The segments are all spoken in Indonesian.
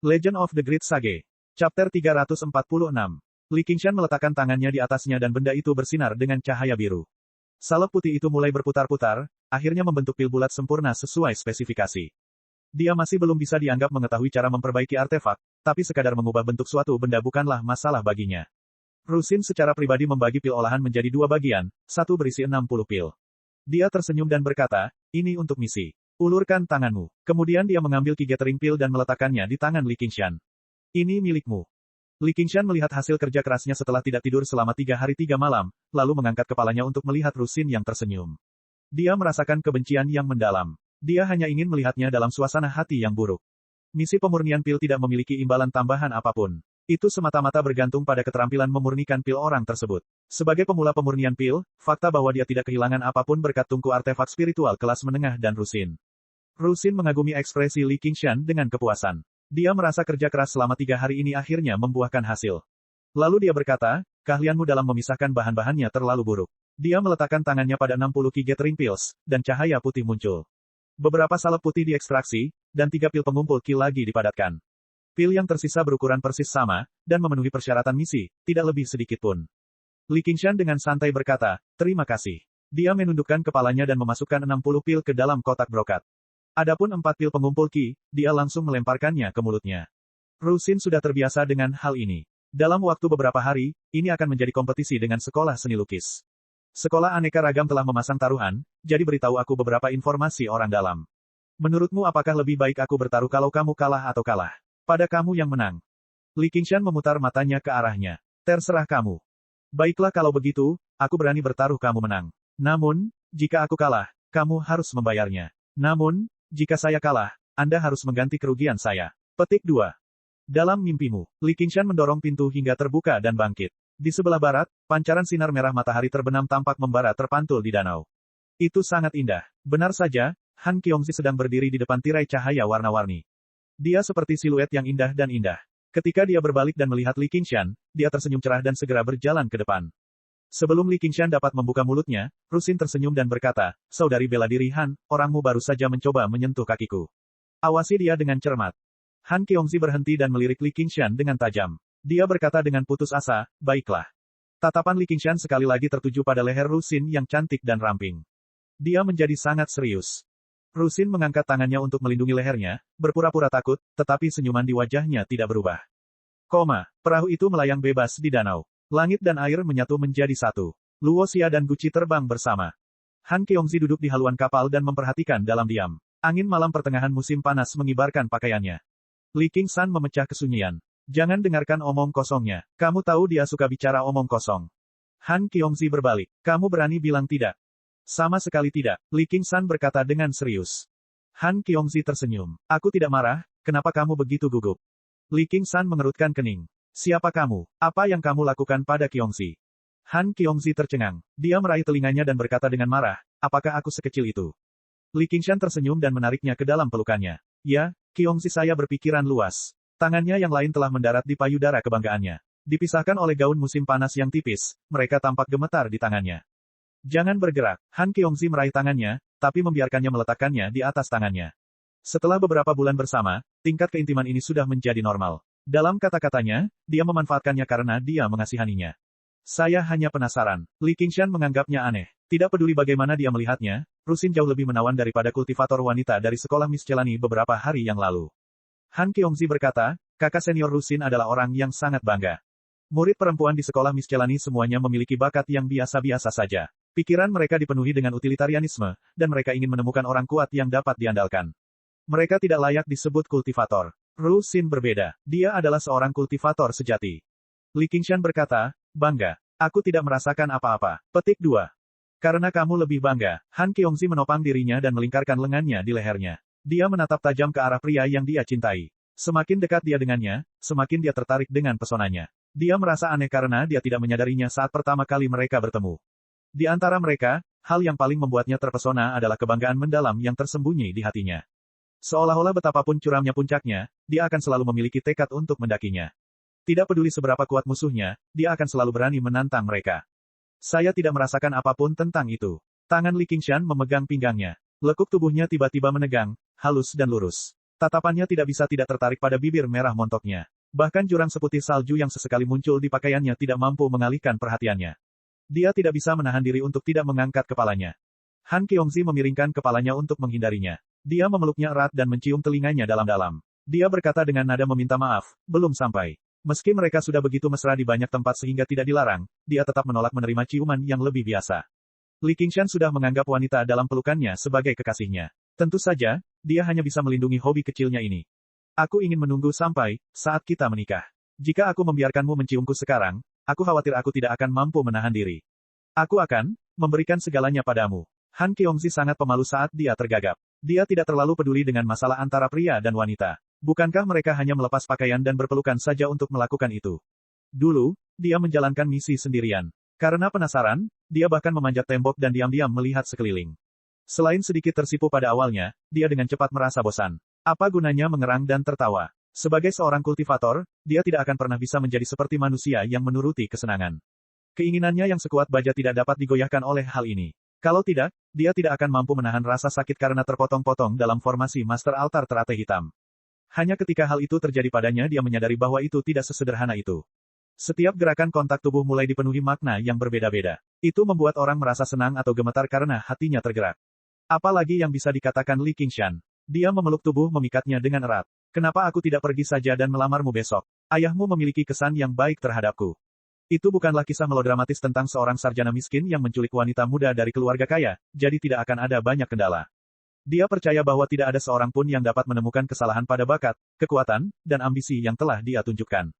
Legend of the Great Sage. Chapter 346. Li Qingshan meletakkan tangannya di atasnya dan benda itu bersinar dengan cahaya biru. Salep putih itu mulai berputar-putar, akhirnya membentuk pil bulat sempurna sesuai spesifikasi. Dia masih belum bisa dianggap mengetahui cara memperbaiki artefak, tapi sekadar mengubah bentuk suatu benda bukanlah masalah baginya. Rusin secara pribadi membagi pil olahan menjadi dua bagian, satu berisi 60 pil. Dia tersenyum dan berkata, ini untuk misi. Ulurkan tanganmu. Kemudian dia mengambil gathering pil dan meletakkannya di tangan Li Qingshan. Ini milikmu. Li Qingshan melihat hasil kerja kerasnya setelah tidak tidur selama 3 hari 3 malam, lalu mengangkat kepalanya untuk melihat Rusin yang tersenyum. Dia merasakan kebencian yang mendalam. Dia hanya ingin melihatnya dalam suasana hati yang buruk. Misi pemurnian pil tidak memiliki imbalan tambahan apapun. Itu semata-mata bergantung pada keterampilan memurnikan pil orang tersebut. Sebagai pemula pemurnian pil, fakta bahwa dia tidak kehilangan apapun berkat tungku artefak spiritual kelas menengah dan Rusin. Rusin mengagumi ekspresi Li Qingshan dengan kepuasan. Dia merasa kerja keras selama 3 hari ini akhirnya membuahkan hasil. Lalu dia berkata, keahlianmu dalam memisahkan bahan-bahannya terlalu buruk. Dia meletakkan tangannya pada 60 gathering pills, dan cahaya putih muncul. Beberapa salep putih diekstraksi, dan 3 pil pengumpul ki lagi dipadatkan. Pil yang tersisa berukuran persis sama, dan memenuhi persyaratan misi, tidak lebih sedikit pun. Li Qingshan dengan santai berkata, terima kasih. Dia menundukkan kepalanya dan memasukkan 60 pil ke dalam kotak brokat. Adapun 4 pil pengumpul ki, dia langsung melemparkannya ke mulutnya. Rusin sudah terbiasa dengan hal ini. Dalam waktu beberapa hari, ini akan menjadi kompetisi dengan sekolah seni lukis. Sekolah aneka ragam telah memasang taruhan, jadi beritahu aku beberapa informasi orang dalam. Menurutmu apakah lebih baik aku bertaruh kalau kamu kalah atau kalah? Pada kamu yang menang. Li Qingshan memutar matanya ke arahnya. Terserah kamu. Baiklah kalau begitu, aku berani bertaruh kamu menang. Namun, jika aku kalah, kamu harus membayarnya. Namun, jika saya kalah, Anda harus mengganti kerugian saya. Petik 2. Dalam mimpimu, Li Qingshan mendorong pintu hingga terbuka dan bangkit. Di sebelah barat, pancaran sinar merah matahari terbenam tampak membara terpantul di danau. Itu sangat indah. Benar saja, Han Qiongzi sedang berdiri di depan tirai cahaya warna-warni. Dia seperti siluet yang indah dan indah. Ketika dia berbalik dan melihat Li Qingshan, dia tersenyum cerah dan segera berjalan ke depan. Sebelum Li Qingshan dapat membuka mulutnya, Rusin tersenyum dan berkata, saudari bela diri Han, orangmu baru saja mencoba menyentuh kakiku. Awasi dia dengan cermat. Han Qiongzi berhenti dan melirik Li Qingshan dengan tajam. Dia berkata dengan putus asa, baiklah. Tatapan Li Qingshan sekali lagi tertuju pada leher Rusin yang cantik dan ramping. Dia menjadi sangat serius. Rusin mengangkat tangannya untuk melindungi lehernya, berpura-pura takut, tetapi senyuman di wajahnya tidak berubah. Perahu itu melayang bebas di danau. Langit dan air menyatu menjadi satu. Luo Xia dan Guci terbang bersama. Han Qiongzi duduk di haluan kapal dan memperhatikan dalam diam. Angin malam pertengahan musim panas mengibarkan pakaiannya. Li Qingshan memecah kesunyian. Jangan dengarkan omong kosongnya. Kamu tahu dia suka bicara omong kosong. Han Qiongzi berbalik. Kamu berani bilang tidak? Sama sekali tidak. Li Qingshan berkata dengan serius. Han Qiongzi tersenyum. Aku tidak marah, kenapa kamu begitu gugup? Li Qingshan mengerutkan kening. Siapa kamu? Apa yang kamu lakukan pada Qiongzi? Han Qiongzi tercengang. Dia meraih telinganya dan berkata dengan marah, apakah aku sekecil itu? Li Qingshan tersenyum dan menariknya ke dalam pelukannya. Ya, Qiongzi saya berpikiran luas. Tangannya yang lain telah mendarat di payudara kebanggaannya. Dipisahkan oleh gaun musim panas yang tipis, mereka tampak gemetar di tangannya. Jangan bergerak. Han Qiongzi meraih tangannya, tapi membiarkannya meletakkannya di atas tangannya. Setelah beberapa bulan bersama, tingkat keintiman ini sudah menjadi normal. Dalam kata-katanya, dia memanfaatkannya karena dia mengasihaninya. Saya hanya penasaran. Li Qingshan menganggapnya aneh. Tidak peduli bagaimana dia melihatnya, Rusin jauh lebih menawan daripada kultivator wanita dari sekolah Miss Celani beberapa hari yang lalu. Han Qiongzi berkata, kakak senior Rusin adalah orang yang sangat bangga. Murid perempuan di sekolah Miss Celani semuanya memiliki bakat yang biasa-biasa saja. Pikiran mereka dipenuhi dengan utilitarianisme, dan mereka ingin menemukan orang kuat yang dapat diandalkan. Mereka tidak layak disebut kultivator. Rusin berbeda. Dia adalah seorang kultivator sejati. Li Qingshan berkata, bangga. Aku tidak merasakan apa-apa. Petik 2. Karena kamu lebih bangga, Han Qiongzi menopang dirinya dan melingkarkan lengannya di lehernya. Dia menatap tajam ke arah pria yang dia cintai. Semakin dekat dia dengannya, semakin dia tertarik dengan pesonanya. Dia merasa aneh karena dia tidak menyadarinya saat pertama kali mereka bertemu. Di antara mereka, hal yang paling membuatnya terpesona adalah kebanggaan mendalam yang tersembunyi di hatinya. Seolah-olah betapapun curamnya puncaknya, dia akan selalu memiliki tekad untuk mendakinya. Tidak peduli seberapa kuat musuhnya, dia akan selalu berani menantang mereka. Saya tidak merasakan apapun tentang itu. Tangan Li Qingshan memegang pinggangnya. Lekuk tubuhnya tiba-tiba menegang, halus dan lurus. Tatapannya tidak bisa tidak tertarik pada bibir merah montoknya. Bahkan jurang seputih salju yang sesekali muncul di pakaiannya tidak mampu mengalihkan perhatiannya. Dia tidak bisa menahan diri untuk tidak mengangkat kepalanya. Han Qiongzi memiringkan kepalanya untuk menghindarinya. Dia memeluknya erat dan mencium telinganya dalam-dalam. Dia berkata dengan nada meminta maaf, belum sampai. Meski mereka sudah begitu mesra di banyak tempat sehingga tidak dilarang, dia tetap menolak menerima ciuman yang lebih biasa. Li Qingshan sudah menganggap wanita dalam pelukannya sebagai kekasihnya. Tentu saja, dia hanya bisa melindungi hobi kecilnya ini. Aku ingin menunggu sampai saat kita menikah. Jika aku membiarkanmu menciumku sekarang, aku khawatir aku tidak akan mampu menahan diri. Aku akan memberikan segalanya padamu. Han Qiongzi sangat pemalu saat dia tergagap. Dia tidak terlalu peduli dengan masalah antara pria dan wanita. Bukankah mereka hanya melepas pakaian dan berpelukan saja untuk melakukan itu? Dulu, dia menjalankan misi sendirian. Karena penasaran, dia bahkan memanjat tembok dan diam-diam melihat sekeliling. Selain sedikit tersipu pada awalnya, dia dengan cepat merasa bosan. Apa gunanya mengerang dan tertawa? Sebagai seorang kultivator, dia tidak akan pernah bisa menjadi seperti manusia yang menuruti kesenangan. Keinginannya yang sekuat baja tidak dapat digoyahkan oleh hal ini. Kalau tidak, dia tidak akan mampu menahan rasa sakit karena terpotong-potong dalam formasi Master Altar Teratai Hitam. Hanya ketika hal itu terjadi padanya dia menyadari bahwa itu tidak sesederhana itu. Setiap gerakan kontak tubuh mulai dipenuhi makna yang berbeda-beda. Itu membuat orang merasa senang atau gemetar karena hatinya tergerak. Apalagi yang bisa dikatakan Li Qingshan. Dia memeluk tubuh memikatnya dengan erat. Kenapa aku tidak pergi saja dan melamarmu besok? Ayahmu memiliki kesan yang baik terhadapku. Itu bukanlah kisah melodramatis tentang seorang sarjana miskin yang menculik wanita muda dari keluarga kaya, jadi tidak akan ada banyak kendala. Dia percaya bahwa tidak ada seorang pun yang dapat menemukan kesalahan pada bakat, kekuatan, dan ambisi yang telah dia tunjukkan.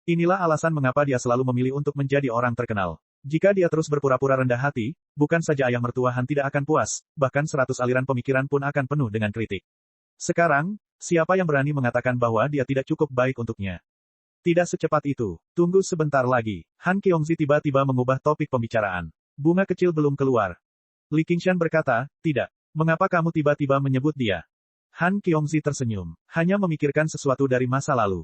Inilah alasan mengapa dia selalu memilih untuk menjadi orang terkenal. Jika dia terus berpura-pura rendah hati, bukan saja ayah mertua Han tidak akan puas, bahkan 100 aliran pemikiran pun akan penuh dengan kritik. Sekarang, siapa yang berani mengatakan bahwa dia tidak cukup baik untuknya? Tidak secepat itu. Tunggu sebentar lagi. Han Qiongzi tiba-tiba mengubah topik pembicaraan. Bunga kecil belum keluar. Li Qingshan berkata, tidak. Mengapa kamu tiba-tiba menyebut dia? Han Qiongzi tersenyum. Hanya memikirkan sesuatu dari masa lalu.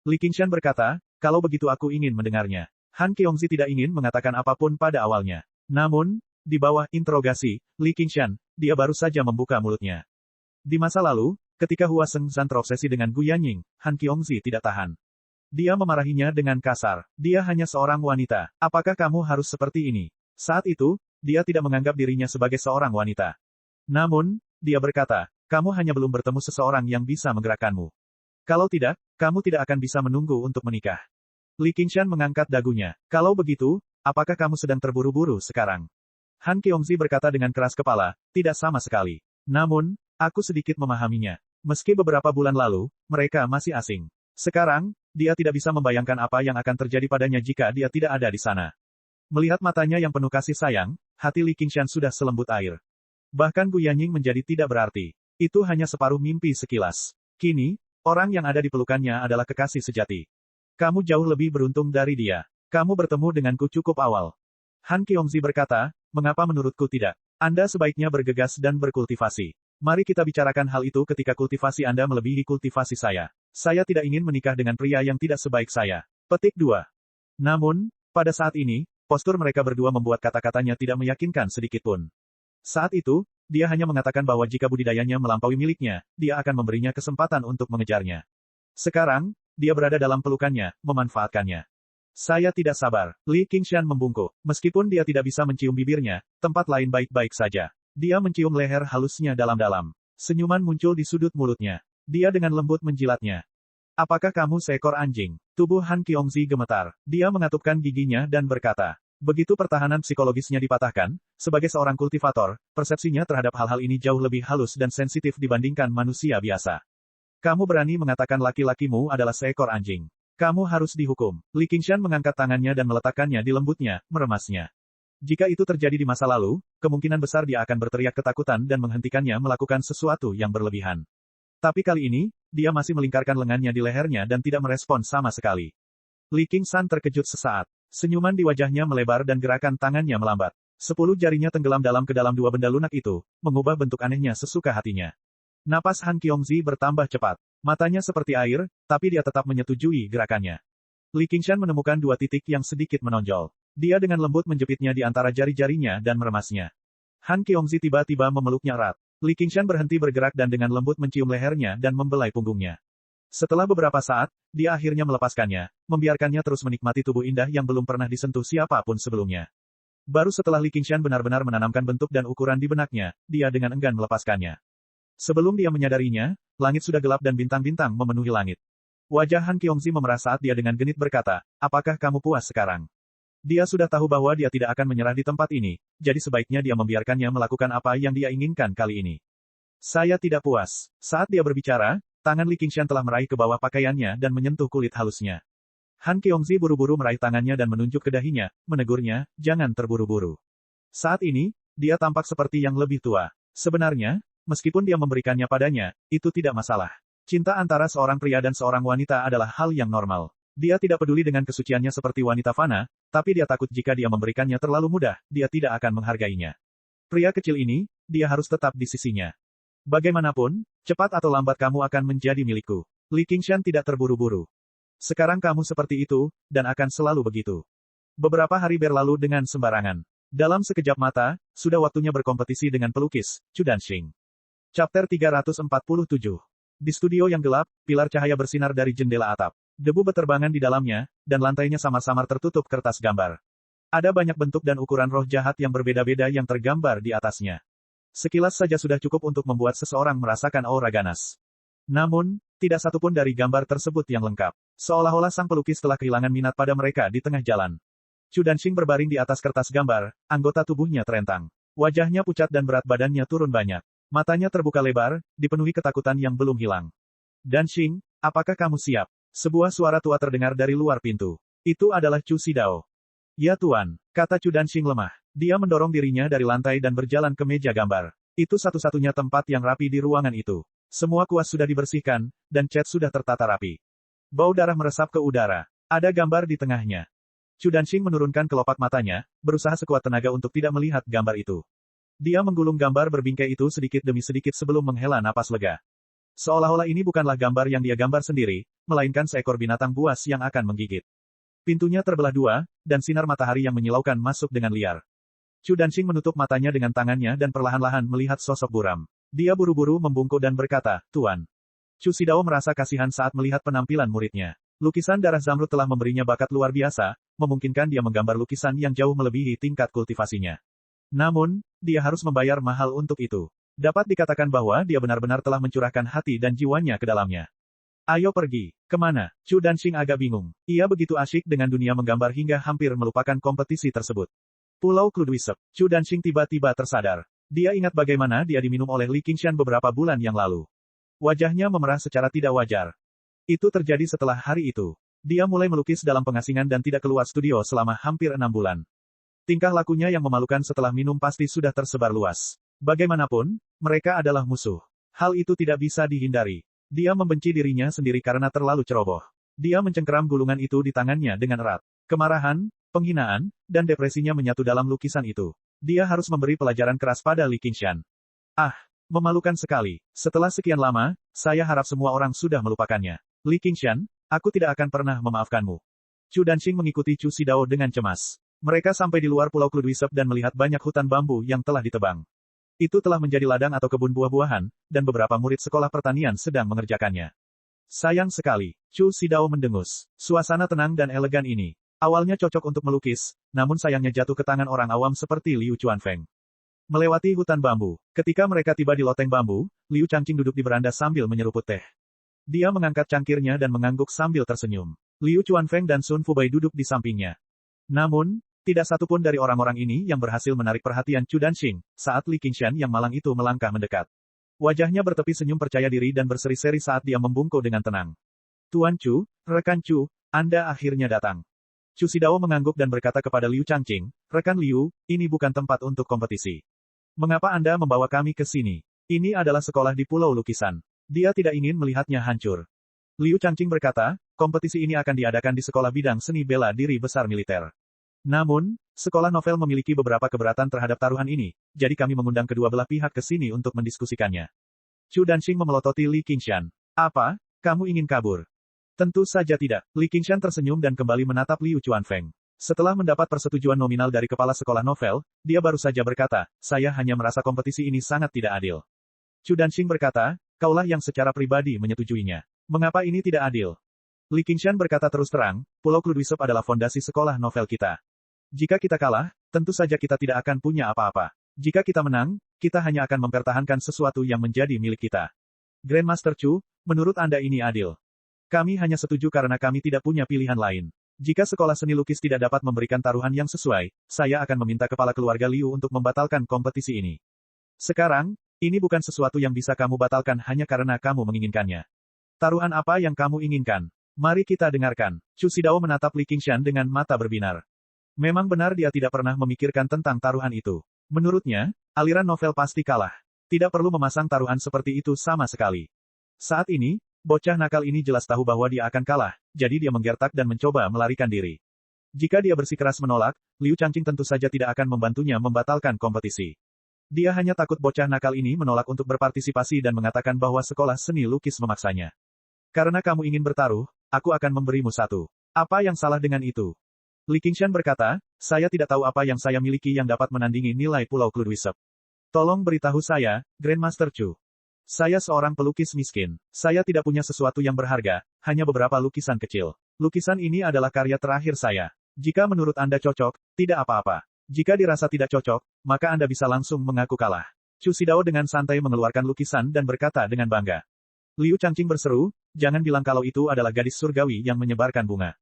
Li Qingshan berkata, kalau begitu aku ingin mendengarnya. Han Qiongzi tidak ingin mengatakan apapun pada awalnya. Namun, di bawah interogasi, Li Qingshan, dia baru saja membuka mulutnya. Di masa lalu, ketika Hua Sengzan terobsesi dengan Gu Yanying, Han Qiongzi tidak tahan. Dia memarahinya dengan kasar. Dia hanya seorang wanita. Apakah kamu harus seperti ini? Saat itu, dia tidak menganggap dirinya sebagai seorang wanita. Namun, dia berkata, kamu hanya belum bertemu seseorang yang bisa menggerakkanmu. Kalau tidak, kamu tidak akan bisa menunggu untuk menikah. Li Qingshan mengangkat dagunya. Kalau begitu, apakah kamu sedang terburu-buru sekarang? Han Qiongzi berkata dengan keras kepala, tidak sama sekali. Namun, aku sedikit memahaminya. Meski beberapa bulan lalu, mereka masih asing. Sekarang, dia tidak bisa membayangkan apa yang akan terjadi padanya jika dia tidak ada di sana. Melihat matanya yang penuh kasih sayang, hati Li Qingshan sudah selembut air. Bahkan Gu Yanying menjadi tidak berarti. Itu hanya separuh mimpi sekilas. Kini, orang yang ada di pelukannya adalah kekasih sejati. Kamu jauh lebih beruntung dari dia. Kamu bertemu denganku cukup awal. Han Qiongzi berkata, mengapa menurutku tidak? Anda sebaiknya bergegas dan berkultivasi. Mari kita bicarakan hal itu ketika kultivasi Anda melebihi kultivasi saya. Saya tidak ingin menikah dengan pria yang tidak sebaik saya. Petik 2. Namun, pada saat ini, postur mereka berdua membuat kata-katanya tidak meyakinkan sedikitpun. Saat itu, dia hanya mengatakan bahwa jika budidayanya melampaui miliknya, dia akan memberinya kesempatan untuk mengejarnya. Sekarang, dia berada dalam pelukannya, memanfaatkannya. Saya tidak sabar. Li Qingshan membungkuk. Meskipun dia tidak bisa mencium bibirnya, tempat lain baik-baik saja. Dia mencium leher halusnya dalam-dalam. Senyuman muncul di sudut mulutnya. Dia dengan lembut menjilatnya. Apakah kamu seekor anjing? Tubuh Han Qiongzi gemetar. Dia mengatupkan giginya dan berkata. Begitu pertahanan psikologisnya dipatahkan, sebagai seorang kultivator, persepsinya terhadap hal-hal ini jauh lebih halus dan sensitif dibandingkan manusia biasa. Kamu berani mengatakan laki-lakimu adalah seekor anjing. Kamu harus dihukum. Li Qingshan mengangkat tangannya dan meletakkannya di lembutnya, meremasnya. Jika itu terjadi di masa lalu, kemungkinan besar dia akan berteriak ketakutan dan menghentikannya melakukan sesuatu yang berlebihan. Tapi kali ini, dia masih melingkarkan lengannya di lehernya dan tidak merespon sama sekali. Li Qingshan terkejut sesaat. Senyuman di wajahnya melebar dan gerakan tangannya melambat. 10 jarinya tenggelam dalam ke dalam dua benda lunak itu, mengubah bentuk anehnya sesuka hatinya. Napas Han Qiongzi bertambah cepat. Matanya seperti air, tapi dia tetap menyetujui gerakannya. Li Qingshan menemukan dua titik yang sedikit menonjol. Dia dengan lembut menjepitnya di antara jari-jarinya dan meremasnya. Han Qiongzi tiba-tiba memeluknya erat. Li Qingshan berhenti bergerak dan dengan lembut mencium lehernya dan membelai punggungnya. Setelah beberapa saat, dia akhirnya melepaskannya, membiarkannya terus menikmati tubuh indah yang belum pernah disentuh siapapun sebelumnya. Baru setelah Li Qingshan benar-benar menanamkan bentuk dan ukuran di benaknya, dia dengan enggan melepaskannya. Sebelum dia menyadarinya, langit sudah gelap dan bintang-bintang memenuhi langit. Wajah Han Qiongzi memerah saat dia dengan genit berkata, apakah kamu puas sekarang? Dia sudah tahu bahwa dia tidak akan menyerah di tempat ini, jadi sebaiknya dia membiarkannya melakukan apa yang dia inginkan kali ini. Saya tidak puas. Saat dia berbicara, tangan Li Qingshan telah meraih ke bawah pakaiannya dan menyentuh kulit halusnya. Han Qiongzi buru-buru meraih tangannya dan menunjuk ke dahinya, menegurnya, jangan terburu-buru. Saat ini, dia tampak seperti yang lebih tua. Sebenarnya, meskipun dia memberikannya padanya, itu tidak masalah. Cinta antara seorang pria dan seorang wanita adalah hal yang normal. Dia tidak peduli dengan kesuciannya seperti wanita fana, tapi dia takut jika dia memberikannya terlalu mudah, dia tidak akan menghargainya. Pria kecil ini, dia harus tetap di sisinya. Bagaimanapun, cepat atau lambat kamu akan menjadi milikku. Li Qingshan tidak terburu-buru. Sekarang kamu seperti itu, dan akan selalu begitu. Beberapa hari berlalu dengan sembarangan. Dalam sekejap mata, sudah waktunya berkompetisi dengan pelukis, Chu Danxing. Chapter 347. Di studio yang gelap, pilar cahaya bersinar dari jendela atap. Debu beterbangan di dalamnya, dan lantainya samar-samar tertutup kertas gambar. Ada banyak bentuk dan ukuran roh jahat yang berbeda-beda yang tergambar di atasnya. Sekilas saja sudah cukup untuk membuat seseorang merasakan aura ganas. Namun, tidak satupun dari gambar tersebut yang lengkap. Seolah-olah sang pelukis telah kehilangan minat pada mereka di tengah jalan. Chu Danxing berbaring di atas kertas gambar, anggota tubuhnya terentang. Wajahnya pucat dan berat badannya turun banyak. Matanya terbuka lebar, dipenuhi ketakutan yang belum hilang. Danxing, apakah kamu siap? Sebuah suara tua terdengar dari luar pintu. Itu adalah Chu Xidao. Ya Tuan, kata Chu Danxing lemah. Dia mendorong dirinya dari lantai dan berjalan ke meja gambar. Itu satu-satunya tempat yang rapi di ruangan itu. Semua kuas sudah dibersihkan, dan cat sudah tertata rapi. Bau darah meresap ke udara. Ada gambar di tengahnya. Chu Danxing menurunkan kelopak matanya, berusaha sekuat tenaga untuk tidak melihat gambar itu. Dia menggulung gambar berbingkai itu sedikit demi sedikit sebelum menghela napas lega. Seolah-olah ini bukanlah gambar yang dia gambar sendiri, melainkan seekor binatang buas yang akan menggigit. Pintunya terbelah dua, dan sinar matahari yang menyilaukan masuk dengan liar. Chu Danxing menutup matanya dengan tangannya dan perlahan-lahan melihat sosok buram. Dia buru-buru membungkuk dan berkata, Tuan. Chu Xidao merasa kasihan saat melihat penampilan muridnya. Lukisan darah zamrud telah memberinya bakat luar biasa, memungkinkan dia menggambar lukisan yang jauh melebihi tingkat kultivasinya. Namun, dia harus membayar mahal untuk itu. Dapat dikatakan bahwa dia benar-benar telah mencurahkan hati dan jiwanya ke dalamnya. Ayo pergi. Kemana? Chu Danxing agak bingung. Ia begitu asyik dengan dunia menggambar hingga hampir melupakan kompetisi tersebut. Pulau Kludwisep. Chu Danxing tiba-tiba tersadar. Dia ingat bagaimana dia diminum oleh Li Qingshan beberapa bulan yang lalu. Wajahnya memerah secara tidak wajar. Itu terjadi setelah hari itu. Dia mulai melukis dalam pengasingan dan tidak keluar studio selama hampir 6 bulan. Tingkah lakunya yang memalukan setelah minum pasti sudah tersebar luas. Bagaimanapun, mereka adalah musuh. Hal itu tidak bisa dihindari. Dia membenci dirinya sendiri karena terlalu ceroboh. Dia mencengkeram gulungan itu di tangannya dengan erat. Kemarahan, penghinaan, dan depresinya menyatu dalam lukisan itu. Dia harus memberi pelajaran keras pada Li Qingshan. Ah, memalukan sekali. Setelah sekian lama, saya harap semua orang sudah melupakannya. Li Qingshan, aku tidak akan pernah memaafkanmu. Chu Danxing mengikuti Chu Xidao dengan cemas. Mereka sampai di luar Pulau Kludwisep dan melihat banyak hutan bambu yang telah ditebang. Itu telah menjadi ladang atau kebun buah-buahan, dan beberapa murid sekolah pertanian sedang mengerjakannya. Sayang sekali, Chu Xidao mendengus. Suasana tenang dan elegan ini. Awalnya cocok untuk melukis, namun sayangnya jatuh ke tangan orang awam seperti Liu Chuanfeng. Melewati hutan bambu. Ketika mereka tiba di loteng bambu, Liu Changqing duduk di beranda sambil menyeruput teh. Dia mengangkat cangkirnya dan mengangguk sambil tersenyum. Liu Chuanfeng dan Sun Fubai duduk di sampingnya. Namun, tidak satupun dari orang-orang ini yang berhasil menarik perhatian Chu Danxing, saat Li Qingshan yang malang itu melangkah mendekat. Wajahnya bertepi senyum percaya diri dan berseri-seri saat dia membungkuk dengan tenang. Tuan Chu, rekan Chu, Anda akhirnya datang. Chu Xidao mengangguk dan berkata kepada Liu Changqing, rekan Liu, ini bukan tempat untuk kompetisi. Mengapa Anda membawa kami ke sini? Ini adalah sekolah di Pulau Lukisan. Dia tidak ingin melihatnya hancur. Liu Changqing berkata, kompetisi ini akan diadakan di sekolah bidang seni bela diri besar militer. Namun, sekolah novel memiliki beberapa keberatan terhadap taruhan ini, jadi kami mengundang kedua belah pihak ke sini untuk mendiskusikannya. Chu Danxing memelototi Li Qingshan. Apa? Kamu ingin kabur? Tentu saja tidak. Li Qingshan tersenyum dan kembali menatap Liu Chuanfeng. Setelah mendapat persetujuan nominal dari kepala sekolah novel, dia baru saja berkata, saya hanya merasa kompetisi ini sangat tidak adil. Chu Danxing berkata, kaulah yang secara pribadi menyetujuinya. Mengapa ini tidak adil? Li Qingshan berkata terus terang, Pulau Kludwisep adalah fondasi sekolah novel kita. Jika kita kalah, tentu saja kita tidak akan punya apa-apa. Jika kita menang, kita hanya akan mempertahankan sesuatu yang menjadi milik kita. Grandmaster Chu, menurut Anda ini adil? Kami hanya setuju karena kami tidak punya pilihan lain. Jika sekolah seni lukis tidak dapat memberikan taruhan yang sesuai, saya akan meminta kepala keluarga Liu untuk membatalkan kompetisi ini. Sekarang, ini bukan sesuatu yang bisa kamu batalkan hanya karena kamu menginginkannya. Taruhan apa yang kamu inginkan? Mari kita dengarkan. Chu Xidao menatap Li Qingshan dengan mata berbinar. Memang benar dia tidak pernah memikirkan tentang taruhan itu. Menurutnya, aliran novel pasti kalah. Tidak perlu memasang taruhan seperti itu sama sekali. Saat ini, bocah nakal ini jelas tahu bahwa dia akan kalah, jadi dia menggertak dan mencoba melarikan diri. Jika dia bersikeras menolak, Liu Changqing tentu saja tidak akan membantunya membatalkan kompetisi. Dia hanya takut bocah nakal ini menolak untuk berpartisipasi dan mengatakan bahwa sekolah seni lukis memaksanya. Karena kamu ingin bertaruh, aku akan memberimu satu. Apa yang salah dengan itu? Li Qingshan berkata, saya tidak tahu apa yang saya miliki yang dapat menandingi nilai Pulau Kludwisep. Tolong beritahu saya, Grandmaster Chu. Saya seorang pelukis miskin. Saya tidak punya sesuatu yang berharga, hanya beberapa lukisan kecil. Lukisan ini adalah karya terakhir saya. Jika menurut Anda cocok, tidak apa-apa. Jika dirasa tidak cocok, maka Anda bisa langsung mengaku kalah. Chu Xidao dengan santai mengeluarkan lukisan dan berkata dengan bangga. Liu Changqing berseru, jangan bilang kalau itu adalah gadis surgawi yang menyebarkan bunga.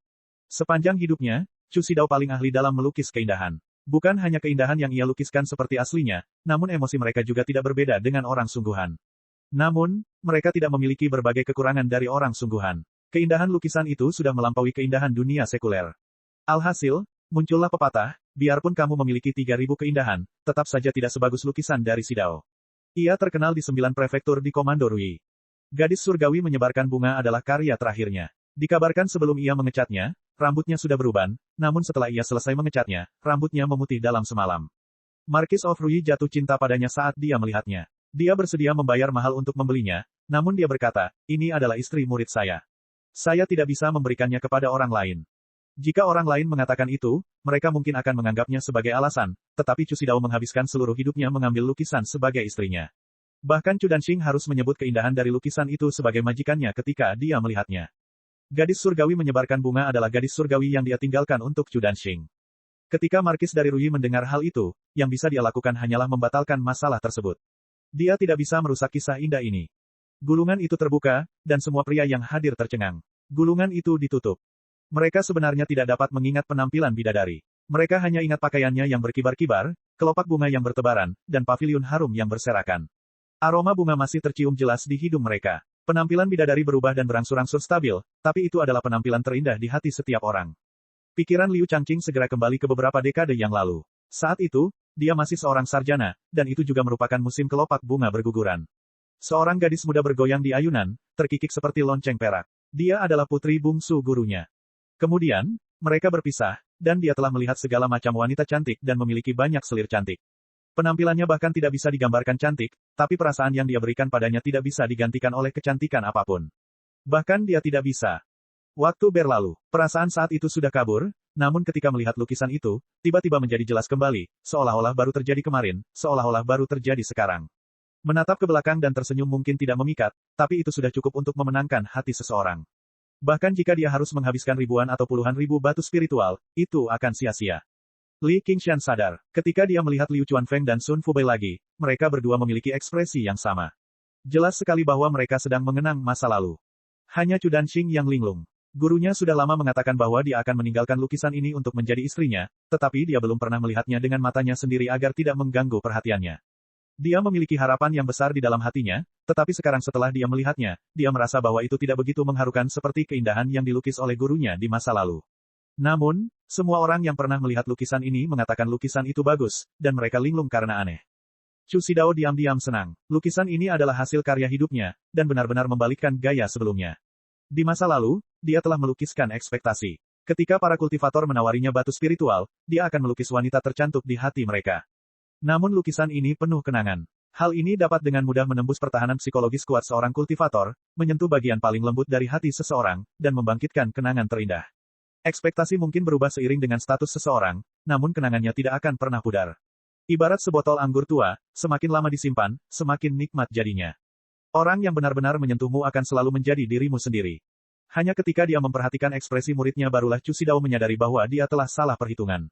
Sepanjang hidupnya, Chu Xidao paling ahli dalam melukis keindahan. Bukan hanya keindahan yang ia lukiskan seperti aslinya, namun emosi mereka juga tidak berbeda dengan orang sungguhan. Namun, mereka tidak memiliki berbagai kekurangan dari orang sungguhan. Keindahan lukisan itu sudah melampaui keindahan dunia sekuler. Alhasil, muncullah pepatah, biarpun kamu memiliki 3.000 keindahan, tetap saja tidak sebagus lukisan dari Xidao. Ia terkenal di 9 prefektur di Komando Rui. Gadis surgawi menyebarkan bunga adalah karya terakhirnya. Dikabarkan sebelum ia mengecatnya, rambutnya sudah beruban, namun setelah ia selesai mengecatnya, rambutnya memutih dalam semalam. Marquis of Rui jatuh cinta padanya saat dia melihatnya. Dia bersedia membayar mahal untuk membelinya, namun dia berkata, ini adalah istri murid saya. Saya tidak bisa memberikannya kepada orang lain. Jika orang lain mengatakan itu, mereka mungkin akan menganggapnya sebagai alasan, tetapi Chu Xidao menghabiskan seluruh hidupnya mengambil lukisan sebagai istrinya. Bahkan Chu Danxing harus menyebut keindahan dari lukisan itu sebagai majikannya ketika dia melihatnya. Gadis surgawi menyebarkan bunga adalah gadis surgawi yang dia tinggalkan untuk Chu Danxing. Ketika Markis dari Rui mendengar hal itu, yang bisa dia lakukan hanyalah membatalkan masalah tersebut. Dia tidak bisa merusak kisah indah ini. Gulungan itu terbuka, dan semua pria yang hadir tercengang. Gulungan itu ditutup. Mereka sebenarnya tidak dapat mengingat penampilan bidadari. Mereka hanya ingat pakaiannya yang berkibar-kibar, kelopak bunga yang bertebaran, dan paviliun harum yang berserakan. Aroma bunga masih tercium jelas di hidung mereka. Penampilan bidadari berubah dan berangsur-angsur stabil, tapi itu adalah penampilan terindah di hati setiap orang. Pikiran Liu Changqing segera kembali ke beberapa dekade yang lalu. Saat itu, dia masih seorang sarjana, dan itu juga merupakan musim kelopak bunga berguguran. Seorang gadis muda bergoyang di ayunan, terkikik seperti lonceng perak. Dia adalah putri bungsu gurunya. Kemudian, mereka berpisah, dan dia telah melihat segala macam wanita cantik dan memiliki banyak selir cantik. Penampilannya bahkan tidak bisa digambarkan cantik, tapi perasaan yang dia berikan padanya tidak bisa digantikan oleh kecantikan apapun. Bahkan dia tidak bisa. Waktu berlalu, perasaan saat itu sudah kabur, namun ketika melihat lukisan itu, tiba-tiba menjadi jelas kembali, seolah-olah baru terjadi kemarin, seolah-olah baru terjadi sekarang. Menatap ke belakang dan tersenyum mungkin tidak memikat, tapi itu sudah cukup untuk memenangkan hati seseorang. Bahkan jika dia harus menghabiskan ribuan atau puluhan ribu batu spiritual, itu akan sia-sia. Li Qingshan sadar, ketika dia melihat Liu Chuanfeng dan Sun Fubei lagi, mereka berdua memiliki ekspresi yang sama. Jelas sekali bahwa mereka sedang mengenang masa lalu. Hanya Chu Danxing yang linglung. Gurunya sudah lama mengatakan bahwa dia akan meninggalkan lukisan ini untuk menjadi istrinya, tetapi dia belum pernah melihatnya dengan matanya sendiri agar tidak mengganggu perhatiannya. Dia memiliki harapan yang besar di dalam hatinya, tetapi sekarang setelah dia melihatnya, dia merasa bahwa itu tidak begitu mengharukan seperti keindahan yang dilukis oleh gurunya di masa lalu. Namun, semua orang yang pernah melihat lukisan ini mengatakan lukisan itu bagus, dan mereka linglung karena aneh. Chu Xidao diam-diam senang. Lukisan ini adalah hasil karya hidupnya, dan benar-benar membalikkan gaya sebelumnya. Di masa lalu, dia telah melukiskan ekspektasi. Ketika para kultivator menawarinya batu spiritual, dia akan melukis wanita tercantik di hati mereka. Namun lukisan ini penuh kenangan. Hal ini dapat dengan mudah menembus pertahanan psikologis kuat seorang kultivator, menyentuh bagian paling lembut dari hati seseorang, dan membangkitkan kenangan terindah. Ekspektasi mungkin berubah seiring dengan status seseorang, namun kenangannya tidak akan pernah pudar. Ibarat sebotol anggur tua, semakin lama disimpan, semakin nikmat jadinya. Orang yang benar-benar menyentuhmu akan selalu menjadi dirimu sendiri. Hanya ketika dia memperhatikan ekspresi muridnya barulah Chu Xidao menyadari bahwa dia telah salah perhitungan.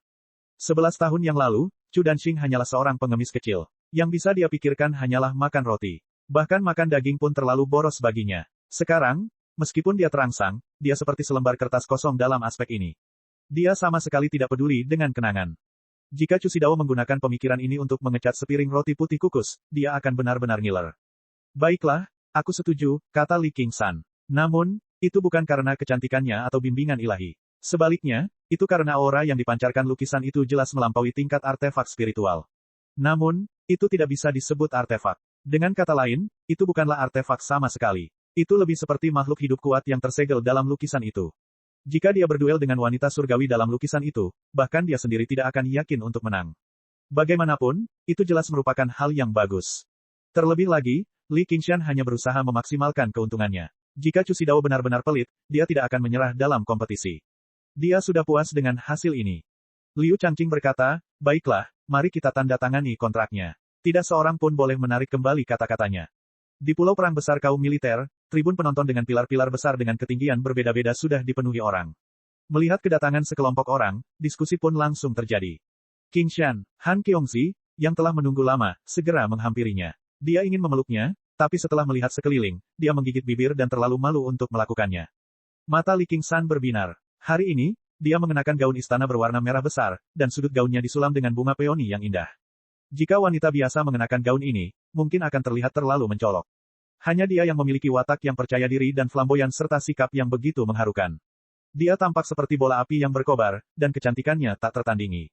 11 tahun yang lalu, Chu Danxing hanyalah seorang pengemis kecil. Yang bisa dia pikirkan hanyalah makan roti. Bahkan makan daging pun terlalu boros baginya. Sekarang, meskipun dia terangsang, dia seperti selembar kertas kosong dalam aspek ini. Dia sama sekali tidak peduli dengan kenangan. Jika Chu Xidao menggunakan pemikiran ini untuk mengecat sepiring roti putih kukus, dia akan benar-benar ngiler. Baiklah, aku setuju, kata Li Qingshan. Namun, itu bukan karena kecantikannya atau bimbingan ilahi. Sebaliknya, itu karena aura yang dipancarkan lukisan itu jelas melampaui tingkat artefak spiritual. Namun, itu tidak bisa disebut artefak. Dengan kata lain, itu bukanlah artefak sama sekali. Itu lebih seperti makhluk hidup kuat yang tersegel dalam lukisan itu. Jika dia berduel dengan wanita surgawi dalam lukisan itu, bahkan dia sendiri tidak akan yakin untuk menang. Bagaimanapun, itu jelas merupakan hal yang bagus. Terlebih lagi, Li Qingshan hanya berusaha memaksimalkan keuntungannya. Jika Chu Xidao benar-benar pelit, dia tidak akan menyerah dalam kompetisi. Dia sudah puas dengan hasil ini. Liu Changqing berkata, baiklah, mari kita tanda tangani kontraknya. Tidak seorang pun boleh menarik kembali kata-katanya. Di pulau perang besar kaum militer, tribun penonton dengan pilar-pilar besar dengan ketinggian berbeda-beda sudah dipenuhi orang. Melihat kedatangan sekelompok orang, diskusi pun langsung terjadi. Qingshan, Han Qiongzi, yang telah menunggu lama, segera menghampirinya. Dia ingin memeluknya, tapi setelah melihat sekeliling, dia menggigit bibir dan terlalu malu untuk melakukannya. Mata Li Qingshan berbinar. Hari ini, dia mengenakan gaun istana berwarna merah besar, dan sudut gaunnya disulam dengan bunga peoni yang indah. Jika wanita biasa mengenakan gaun ini, mungkin akan terlihat terlalu mencolok. Hanya dia yang memiliki watak yang percaya diri dan flamboyan serta sikap yang begitu mengharukan. Dia tampak seperti bola api yang berkobar, dan kecantikannya tak tertandingi.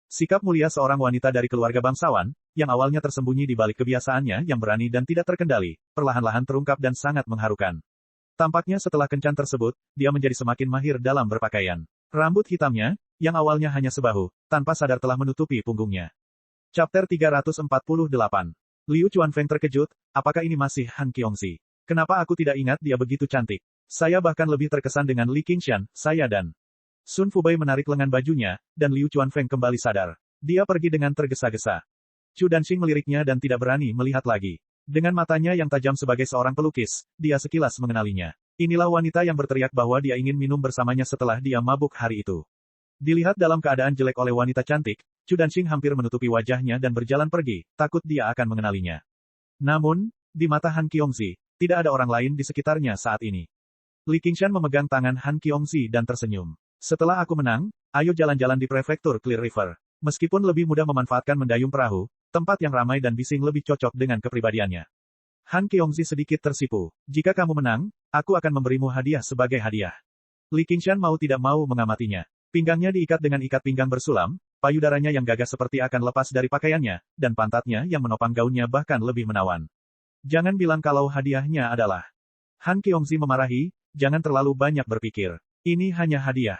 Sikap mulia seorang wanita dari keluarga bangsawan, yang awalnya tersembunyi di balik kebiasaannya yang berani dan tidak terkendali, perlahan-lahan terungkap dan sangat mengharukan. Tampaknya setelah kencan tersebut, dia menjadi semakin mahir dalam berpakaian. Rambut hitamnya, yang awalnya hanya sebahu, tanpa sadar telah menutupi punggungnya. Chapter 348. Liu Chuanfeng terkejut, apakah ini masih Han Qiongzi? Kenapa aku tidak ingat dia begitu cantik? Saya bahkan lebih terkesan dengan Li Qingshan, saya dan... Sun Fubei menarik lengan bajunya, dan Liu Chuanfeng kembali sadar. Dia pergi dengan tergesa-gesa. Chu Danxing meliriknya dan tidak berani melihat lagi. Dengan matanya yang tajam sebagai seorang pelukis, dia sekilas mengenalinya. Inilah wanita yang berteriak bahwa dia ingin minum bersamanya setelah dia mabuk hari itu. Dilihat dalam keadaan jelek oleh wanita cantik, Chu Danxing hampir menutupi wajahnya dan berjalan pergi, takut dia akan mengenalinya. Namun, di mata Han Qiongzi, tidak ada orang lain di sekitarnya saat ini. Li Qingshan memegang tangan Han Qiongzi dan tersenyum. Setelah aku menang, ayo jalan-jalan di prefektur Clear River. Meskipun lebih mudah memanfaatkan mendayung perahu, tempat yang ramai dan bising lebih cocok dengan kepribadiannya. Han Qiongzi sedikit tersipu. Jika kamu menang, aku akan memberimu hadiah sebagai hadiah. Li Qingshan mau tidak mau mengamatinya. Pinggangnya diikat dengan ikat pinggang bersulam, payudaranya yang gagah seperti akan lepas dari pakaiannya, dan pantatnya yang menopang gaunnya bahkan lebih menawan. Jangan bilang kalau hadiahnya adalah... Han Qiongzi memarahi, jangan terlalu banyak berpikir. Ini hanya hadiah.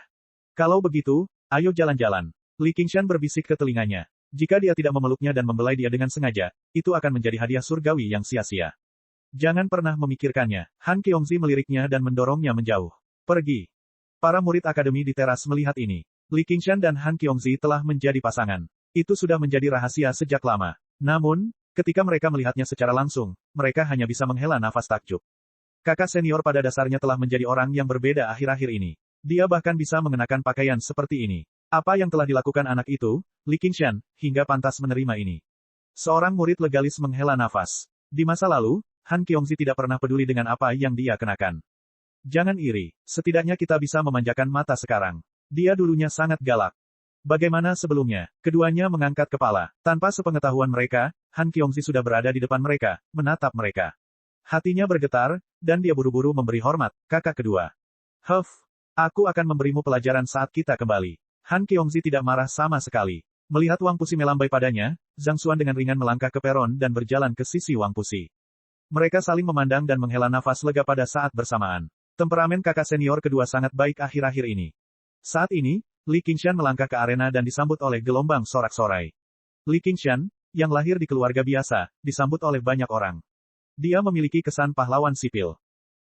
Kalau begitu, ayo jalan-jalan. Li Qingshan berbisik ke telinganya. Jika dia tidak memeluknya dan membelai dia dengan sengaja, itu akan menjadi hadiah surgawi yang sia-sia. Jangan pernah memikirkannya. Han Qiongzi meliriknya dan mendorongnya menjauh. Pergi. Para murid akademi di teras melihat ini. Li Qingshan dan Han Qiongzi telah menjadi pasangan. Itu sudah menjadi rahasia sejak lama. Namun, ketika mereka melihatnya secara langsung, mereka hanya bisa menghela nafas takjub. Kakak senior pada dasarnya telah menjadi orang yang berbeda akhir-akhir ini. Dia bahkan bisa mengenakan pakaian seperti ini. Apa yang telah dilakukan anak itu, Li Qingshan, hingga pantas menerima ini? Seorang murid legalis menghela nafas. Di masa lalu, Han Qiongzi tidak pernah peduli dengan apa yang dia kenakan. Jangan iri, setidaknya kita bisa memanjakan mata sekarang. Dia dulunya sangat galak. Bagaimana sebelumnya? Keduanya mengangkat kepala. Tanpa sepengetahuan mereka, Han Qiongzi sudah berada di depan mereka, menatap mereka. Hatinya bergetar, dan dia buru-buru memberi hormat, kakak kedua. Aku akan memberimu pelajaran saat kita kembali. Han Qiongzi tidak marah sama sekali. Melihat Wang Pusi melambai padanya, Zhang Xuan dengan ringan melangkah ke peron dan berjalan ke sisi Wang Pusi. Mereka saling memandang dan menghela nafas lega pada saat bersamaan. Temperamen kakak senior kedua sangat baik akhir-akhir ini. Saat ini, Li Qingshan melangkah ke arena dan disambut oleh gelombang sorak-sorai. Li Qingshan, yang lahir di keluarga biasa, disambut oleh banyak orang. Dia memiliki kesan pahlawan sipil.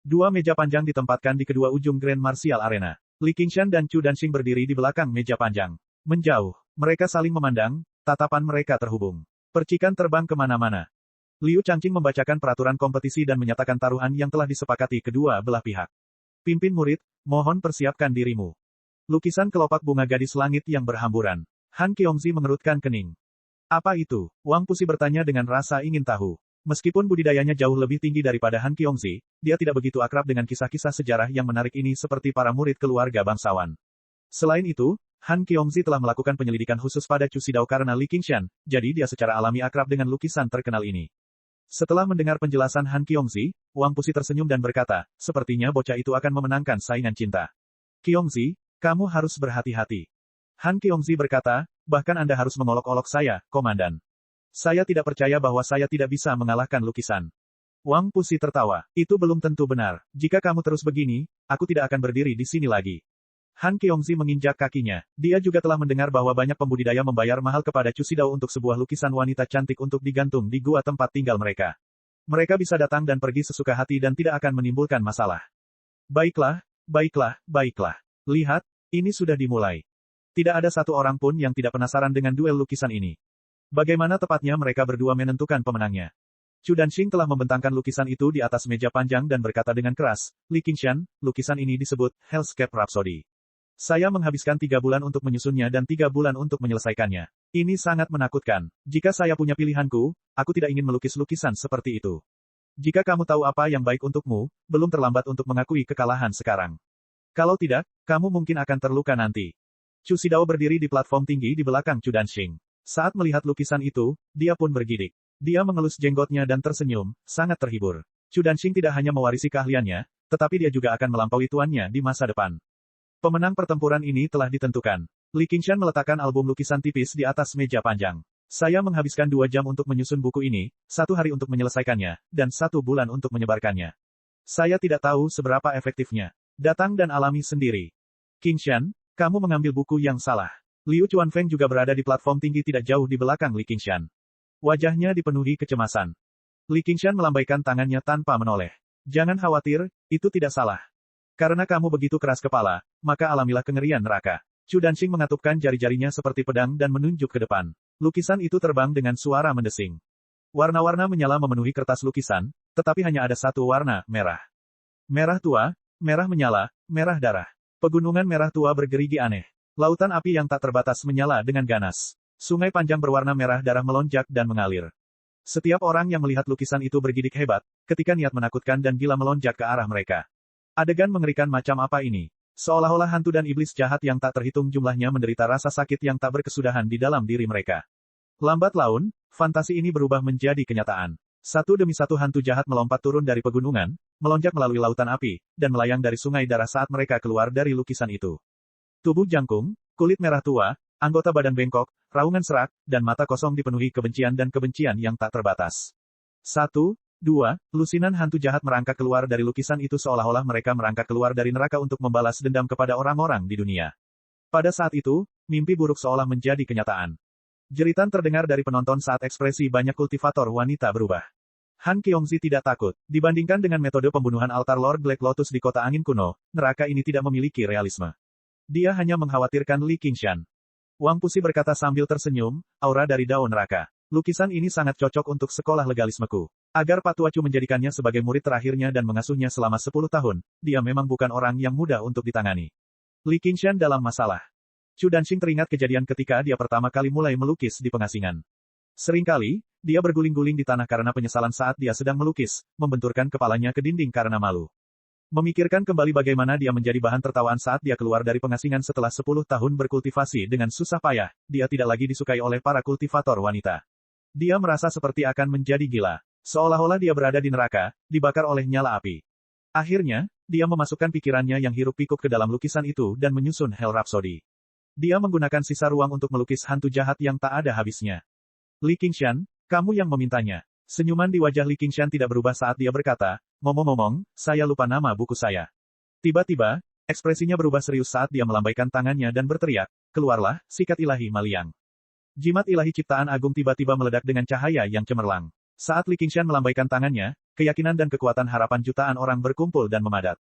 2 meja panjang ditempatkan di kedua ujung Grand Martial Arena. Li Qingshan dan Chu Danxing berdiri di belakang meja panjang. Menjauh, mereka saling memandang, tatapan mereka terhubung. Percikan terbang kemana-mana. Liu Changqing membacakan peraturan kompetisi dan menyatakan taruhan yang telah disepakati kedua belah pihak. Pimpin murid, mohon persiapkan dirimu. Lukisan kelopak bunga gadis langit yang berhamburan. Han Qiongzi mengerutkan kening. Apa itu? Wang Pusi bertanya dengan rasa ingin tahu. Meskipun budidayanya jauh lebih tinggi daripada Han Qiongzi, dia tidak begitu akrab dengan kisah-kisah sejarah yang menarik ini seperti para murid keluarga bangsawan. Selain itu, Han Qiongzi telah melakukan penyelidikan khusus pada Chu Xidao karena Li Qingshan, jadi dia secara alami akrab dengan lukisan terkenal ini. Setelah mendengar penjelasan Han Qiongzi, Wang Pusi tersenyum dan berkata, sepertinya bocah itu akan memenangkan saingan cinta. Qiongzi, kamu harus berhati-hati. Han Qiongzi berkata, bahkan Anda harus mengolok-olok saya, Komandan. Saya tidak percaya bahwa saya tidak bisa mengalahkan lukisan. Wang Pusi tertawa. Itu belum tentu benar. Jika kamu terus begini, aku tidak akan berdiri di sini lagi. Han Qiongzi menginjak kakinya. Dia juga telah mendengar bahwa banyak pembudidaya membayar mahal kepada Chu Xidao untuk sebuah lukisan wanita cantik untuk digantung di gua tempat tinggal mereka. Mereka bisa datang dan pergi sesuka hati dan tidak akan menimbulkan masalah. Baiklah, baiklah, baiklah. Lihat, ini sudah dimulai. Tidak ada satu orang pun yang tidak penasaran dengan duel lukisan ini. Bagaimana tepatnya mereka berdua menentukan pemenangnya? Chu Danxing telah membentangkan lukisan itu di atas meja panjang dan berkata dengan keras, Li Qingshan, lukisan ini disebut Hellscape Rhapsody. Saya menghabiskan 3 bulan untuk menyusunnya dan 3 bulan untuk menyelesaikannya. Ini sangat menakutkan. Jika saya punya pilihanku, aku tidak ingin melukis lukisan seperti itu. Jika kamu tahu apa yang baik untukmu, belum terlambat untuk mengakui kekalahan sekarang. Kalau tidak, kamu mungkin akan terluka nanti. Chu Xidao berdiri di platform tinggi di belakang Chu Danxing. Saat melihat lukisan itu, dia pun bergidik. Dia mengelus jenggotnya dan tersenyum, sangat terhibur. Chu Danxing tidak hanya mewarisi keahliannya, tetapi dia juga akan melampaui tuannya di masa depan. Pemenang pertempuran ini telah ditentukan. Li Qingshan meletakkan album lukisan tipis di atas meja panjang. Saya menghabiskan 2 jam untuk menyusun buku ini, 1 hari untuk menyelesaikannya, dan 1 bulan untuk menyebarkannya. Saya tidak tahu seberapa efektifnya. Datang dan alami sendiri. Qingshan, kamu mengambil buku yang salah. Liu Chuanfeng juga berada di platform tinggi tidak jauh di belakang Li Qingshan. Wajahnya dipenuhi kecemasan. Li Qingshan melambaikan tangannya tanpa menoleh. Jangan khawatir, itu tidak salah. Karena kamu begitu keras kepala, maka alamilah kengerian neraka. Chu Danxing mengatupkan jari-jarinya seperti pedang dan menunjuk ke depan. Lukisan itu terbang dengan suara mendesing. Warna-warna menyala memenuhi kertas lukisan, tetapi hanya ada satu warna, merah. Merah tua, merah menyala, merah darah. Pegunungan merah tua bergerigi aneh. Lautan api yang tak terbatas menyala dengan ganas. Sungai panjang berwarna merah darah melonjak dan mengalir. Setiap orang yang melihat lukisan itu bergidik hebat, ketika niat menakutkan dan gila melonjak ke arah mereka. Adegan mengerikan macam apa ini? Seolah-olah hantu dan iblis jahat yang tak terhitung jumlahnya menderita rasa sakit yang tak berkesudahan di dalam diri mereka. Lambat laun, fantasi ini berubah menjadi kenyataan. Satu demi satu hantu jahat melompat turun dari pegunungan, melonjak melalui lautan api, dan melayang dari sungai darah saat mereka keluar dari lukisan itu. Tubuh jangkung, kulit merah tua, anggota badan bengkok, raungan serak, dan mata kosong dipenuhi kebencian dan kebencian yang tak terbatas. 1, 2, lusinan hantu jahat merangkak keluar dari lukisan itu seolah-olah mereka merangkak keluar dari neraka untuk membalas dendam kepada orang-orang di dunia. Pada saat itu, mimpi buruk seolah menjadi kenyataan. Jeritan terdengar dari penonton saat ekspresi banyak kultivator wanita berubah. Han Qiongzi tidak takut. Dibandingkan dengan metode pembunuhan altar Lord Black Lotus di kota angin kuno, neraka ini tidak memiliki realisme. Dia hanya mengkhawatirkan Li Qingshan. Wang Pusi berkata sambil tersenyum, aura dari Dao neraka. Lukisan ini sangat cocok untuk sekolah legalismeku. Agar Patuacu menjadikannya sebagai murid terakhirnya dan mengasuhnya selama 10 tahun, dia memang bukan orang yang mudah untuk ditangani. Li Qingshan dalam masalah. Chu Danxing teringat kejadian ketika dia pertama kali mulai melukis di pengasingan. Seringkali, dia berguling-guling di tanah karena penyesalan saat dia sedang melukis, membenturkan kepalanya ke dinding karena malu. Memikirkan kembali bagaimana dia menjadi bahan tertawaan saat dia keluar dari pengasingan setelah 10 tahun berkultivasi dengan susah payah, dia tidak lagi disukai oleh para kultivator wanita. Dia merasa seperti akan menjadi gila. Seolah-olah dia berada di neraka, dibakar oleh nyala api. Akhirnya, dia memasukkan pikirannya yang hiruk-pikuk ke dalam lukisan itu dan menyusun Hell Rhapsody. Dia menggunakan sisa ruang untuk melukis hantu jahat yang tak ada habisnya. Li Qingshan, kamu yang memintanya. Senyuman di wajah Li Qingshan tidak berubah saat dia berkata, ngomong-ngomong, saya lupa nama buku saya. Tiba-tiba, ekspresinya berubah serius saat dia melambaikan tangannya dan berteriak, keluarlah, sikat ilahi Maliang. Jimat ilahi ciptaan agung tiba-tiba meledak dengan cahaya yang cemerlang. Saat Li Qingshan melambaikan tangannya, keyakinan dan kekuatan harapan jutaan orang berkumpul dan memadat.